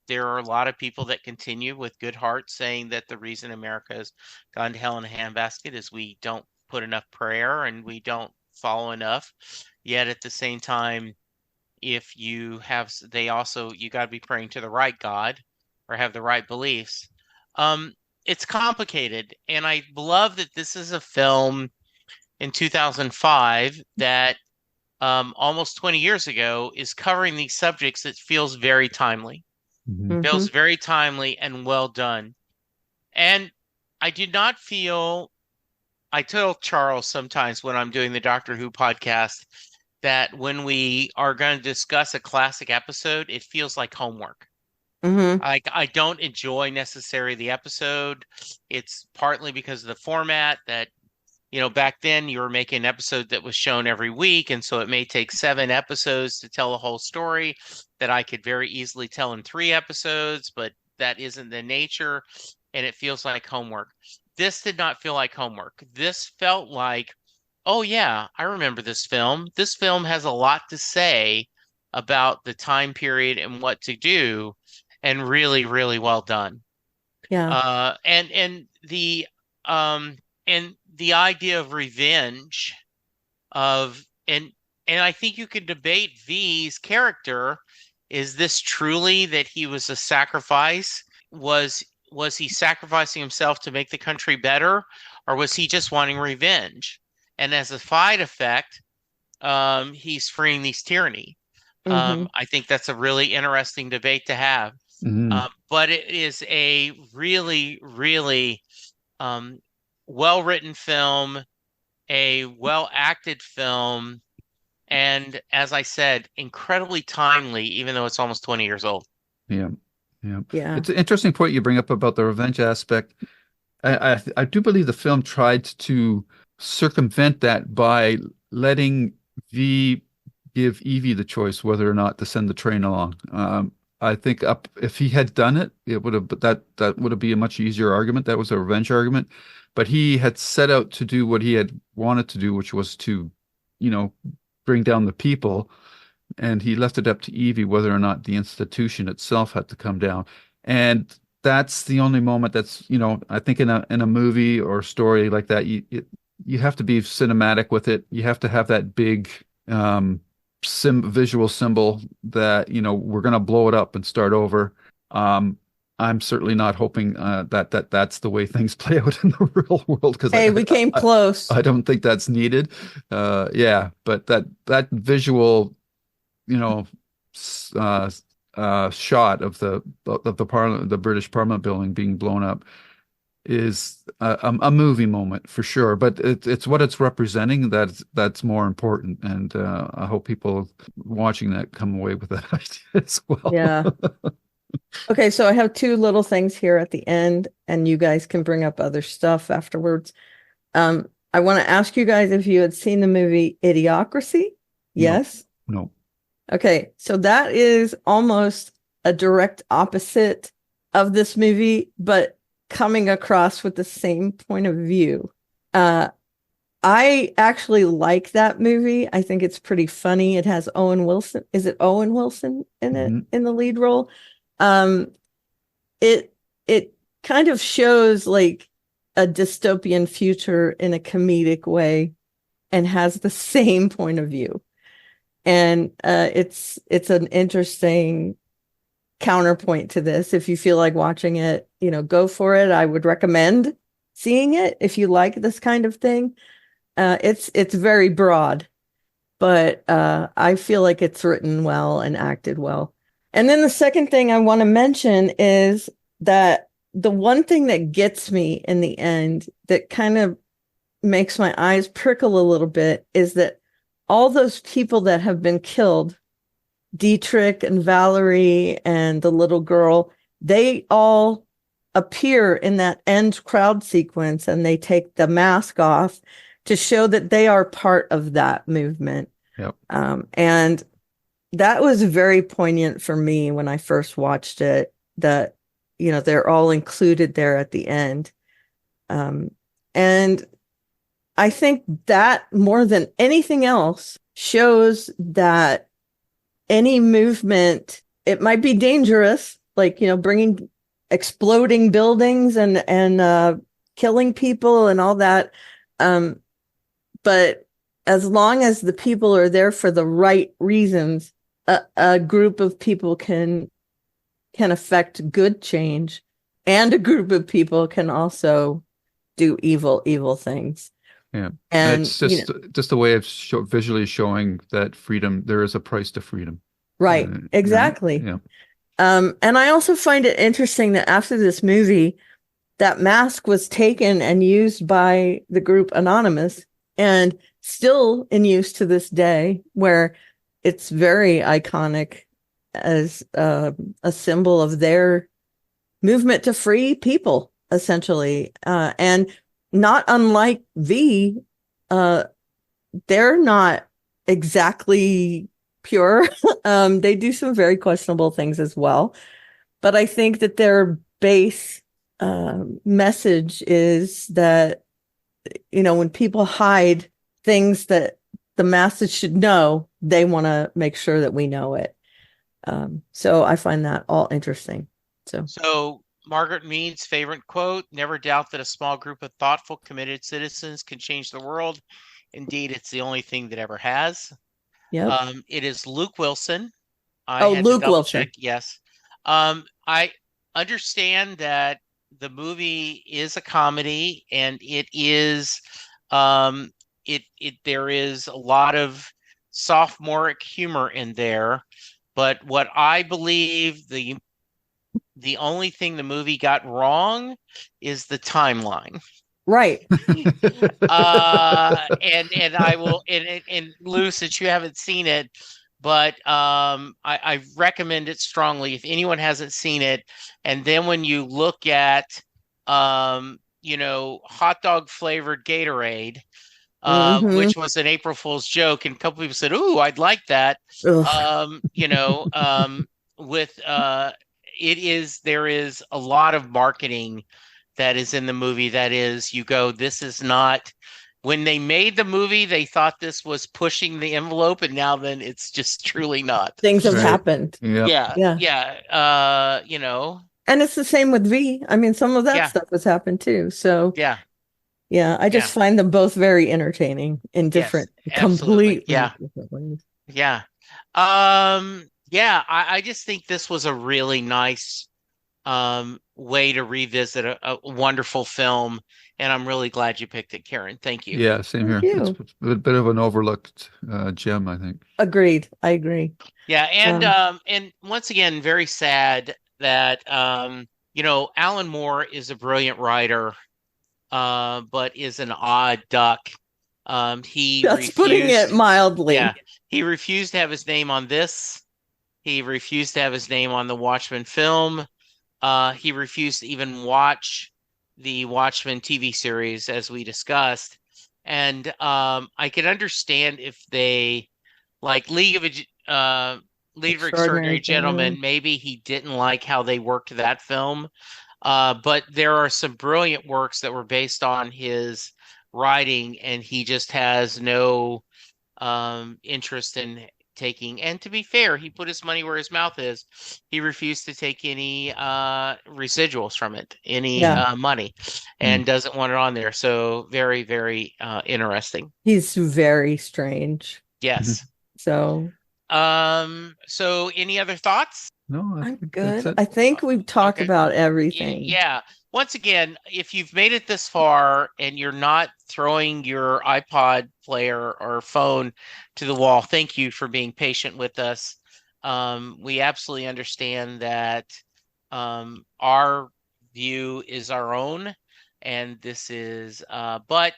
There are a lot of people that continue with good hearts saying that the reason America has gone to hell in a handbasket is we don't put enough prayer and we don't follow enough. Yet at the same time, if you have, you got to be praying to the right God or have the right beliefs. It's complicated. And I love that this is a film in 2005 that almost 20 years ago is covering these subjects that feels very timely. Mhm. Feels very timely and well done. And I did not feel, I tell Charles sometimes when I'm doing the Doctor Who podcast that when we are going to discuss a classic episode, it feels like homework. I don't enjoy necessarily the episode. It's partly because of the format that, back then you were making an episode that was shown every week. And so it may take 7 episodes to tell a whole story that I could very easily tell in 3 episodes, but that isn't the nature. And it feels like homework. This did not feel like homework. This felt like, oh yeah, I remember this film. This film has a lot to say about the time period and what to do, and really, really well done. Yeah. And the idea of revenge and I think you could debate V's character. Is this truly that he was a sacrifice? Was he sacrificing himself to make the country better, or was he just wanting revenge? And as a side effect, he's freeing these tyranny. I think that's a really interesting debate to have. But it is a really, really well-written film, a well-acted film, and as I said, incredibly timely, even though it's almost 20 years old. Yeah. It's an interesting point you bring up about the revenge aspect. I do believe the film tried to circumvent that by letting V give Evey the choice whether or not to send the train along. I think if he had done it, it would have that would have been a much easier argument. That was a revenge argument, but he had set out to do what he had wanted to do, which was to, bring down the people, and he left it up to Evey whether or not the institution itself had to come down. And that's the only moment that's, I think in a movie or story like that, you have to be cinematic with it. You have to have that big visual symbol that, we're going to blow it up and start over. I'm certainly not hoping that's the way things play out in the real world, because we came close. I don't think that's needed. But that visual, shot of the Parliament, the British Parliament building being blown up, is a movie moment for sure. But it's what it's representing that's more important, and I hope people watching that come away with that idea as well. Yeah. Okay, so I have 2 little things here at the end, and you guys can bring up other stuff afterwards. I want to ask you guys if you had seen the movie Idiocracy. Yes? No. Okay, so that is almost a direct opposite of this movie, but coming across with the same point of view. I actually like that movie. I think it's pretty funny. It has Owen Wilson. Is it Owen Wilson in it, in the lead role? It kind of shows like a dystopian future in a comedic way, and has the same point of view. And it's an interesting counterpoint to this. If you feel like watching it, go for it. I would recommend seeing it if you like this kind of thing. It's very broad, but I feel like it's written well and acted well. And then the second thing I want to mention is that the one thing that gets me in the end that kind of makes my eyes prickle a little bit is that all those people that have been killed, Dietrich and Valerie and the little girl, they all appear in that end crowd sequence, and they take the mask off to show that they are part of that movement. Yep. And that was very poignant for me when I first watched it, that, they're all included there at the end. And I think that more than anything else shows that any movement, it might be dangerous, like, bringing exploding buildings and killing people and all that. But as long as the people are there for the right reasons, a group of people can affect good change, and a group of people can also do evil things. Yeah. And it's just a way of visually showing that freedom, there is a price to freedom. Right. Exactly. Yeah. And I also find it interesting that after this movie, that mask was taken and used by the group Anonymous, and still in use to this day, where it's very iconic as a symbol of their movement to free people, essentially. And not unlike V, they're not exactly pure. They do some very questionable things as well. But I think that their base message is that, when people hide things that the masses should know, they want to make sure that we know it. So I find that all interesting. So Margaret Mead's favorite quote: "Never doubt that a small group of thoughtful, committed citizens can change the world. Indeed, it's the only thing that ever has." Yeah. It is Luke Wilson. Luke Wilson. Check. Yes. I understand that the movie is a comedy, and it is there is a lot of sophomoric humor in there, but what I believe the only thing the movie got wrong is the timeline. Right. And I will, and Lou, since you haven't seen it, but I recommend it strongly if anyone hasn't seen it. And then when you look at hot dog flavored Gatorade, which was an April Fool's joke, and a couple people said, "Ooh, I'd like that." There is a lot of marketing that is in the movie that is, this is not, when they made the movie, they thought this was pushing the envelope, and now then it's just truly not. Things have happened. Yeah. And it's the same with V. I mean, some of that stuff has happened too. So I just find them both very entertaining in different, completely different ways. Yeah. I just think this was a really nice way to revisit a wonderful film, and I'm really glad you picked it, Karen. Thank you. Yeah, same here. It's a bit of an overlooked gem, I think. Agreed. I agree. Yeah, and once again, very sad that Alan Moore is a brilliant writer, but is an odd duck. That's putting it mildly. Yeah, he refused to have his name on this. He refused to have his name on the Watchmen film. He refused to even watch the Watchmen TV series, as we discussed. And I can understand if they, like League of Extraordinary Gentlemen, maybe he didn't like how they worked that film. But there are some brilliant works that were based on his writing, and he just has no interest in taking. And to be fair, he put his money where his mouth is. He refused to take any residuals from it, any money, and doesn't want it on there. So very, very interesting. He's very strange. Yes. So any other thoughts? No, I'm good. I think we've talked about everything. Yeah. Once again, if you've made it this far and you're not throwing your iPod player or phone to the wall, thank you for being patient with us. We absolutely understand that our view is our own. And this is, but,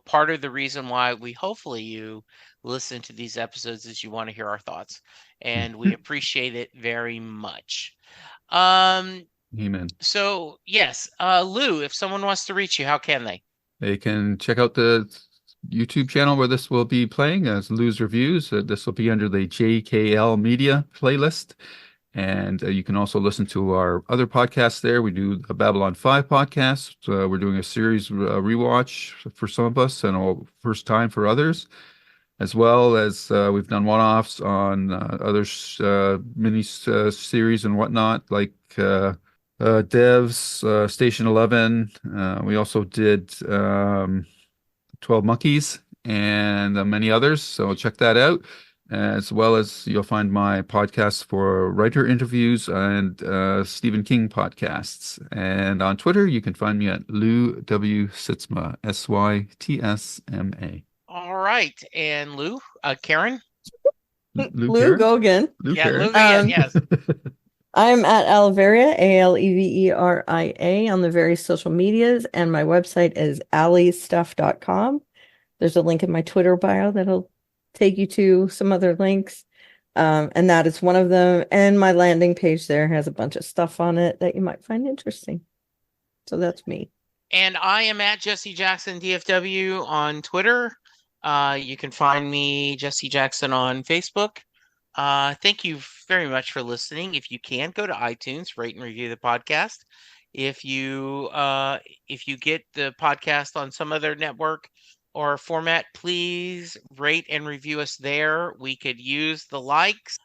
part of the reason why hopefully you listen to these episodes is you want to hear our thoughts. And we appreciate it very much. Amen. So, yes, Lou, if someone wants to reach you, how can they? They can check out the YouTube channel where this will be playing as Lou's Reviews. This will be under the JKL Media playlist. And you can also listen to our other podcasts there. We do a Babylon 5 podcast. We're doing a series rewatch for some of us and a first time for others, as well as we've done one-offs on other mini series and whatnot, like Devs, Station 11. We also did 12 Monkeys and many others. So check that out. As well as you'll find my podcasts for writer interviews and Stephen King podcasts. And on Twitter, you can find me at Lou W. Sytsma, Sytsma. All right. And Lou, Karen? Lou Karen? Gogan. Lou Yeah, Karen. Lou again, yes. I'm at Alveria, Aleveria, on the various social medias, and my website is allystuff.com. There's a link in my Twitter bio that'll take you to some other links, and that is one of them. And my landing page there has a bunch of stuff on it that you might find interesting. So that's me. And I am at Jesse Jackson DFW on Twitter. You can find me, Jesse Jackson, on Facebook. Thank you very much for listening. If you can, go to iTunes, rate and review the podcast. If you get the podcast on some other network or format, please rate and review us there. We could use the likes.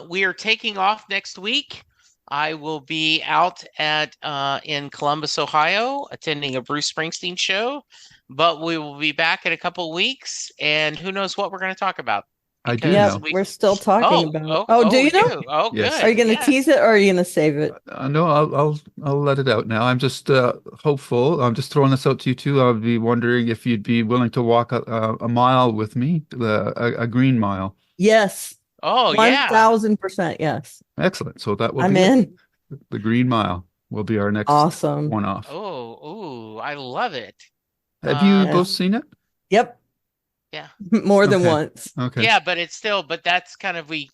We are taking off next week. I will be out in Columbus, Ohio, attending a Bruce Springsteen show, but we will be back in a couple of weeks, and who knows what we're going to talk about. I do Yeah, know. we're still talking about. Do you know? do? Oh, Yes. good. Are you going to tease it or are you going to save it? No, I'll let it out now. I'm just hopeful. I'm just throwing this out to you too. I'll be wondering if you'd be willing to walk a mile with me, a green mile. Yes. Oh, yeah. 1000%. Yes. Excellent. So that will I'm be in. the green mile will be our next Awesome. one-off. Oh, I love it. Have you Yeah. both seen it? Yep. Yeah. More than Okay. once. Okay. Yeah, but that's kind of, we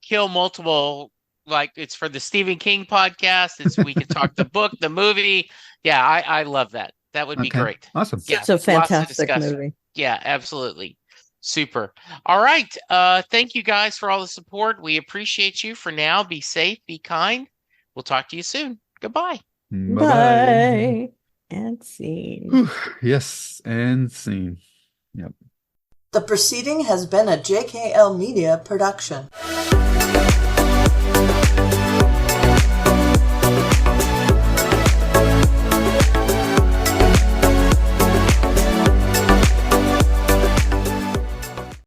kill multiple, like, it's for the Stephen King podcast. We can talk the book, the movie. Yeah, I love that. That would be Okay. great. Awesome. Yeah, It's a lots to fantastic discuss. movie. Yeah, absolutely. Super. All right. Thank you guys for all the support. We appreciate you. For now, be safe, be kind. We'll talk to you soon. Goodbye. Bye-bye. Bye. And scene. Whew. Yes, and scene. Yep. The proceeding has been a JKL Media production.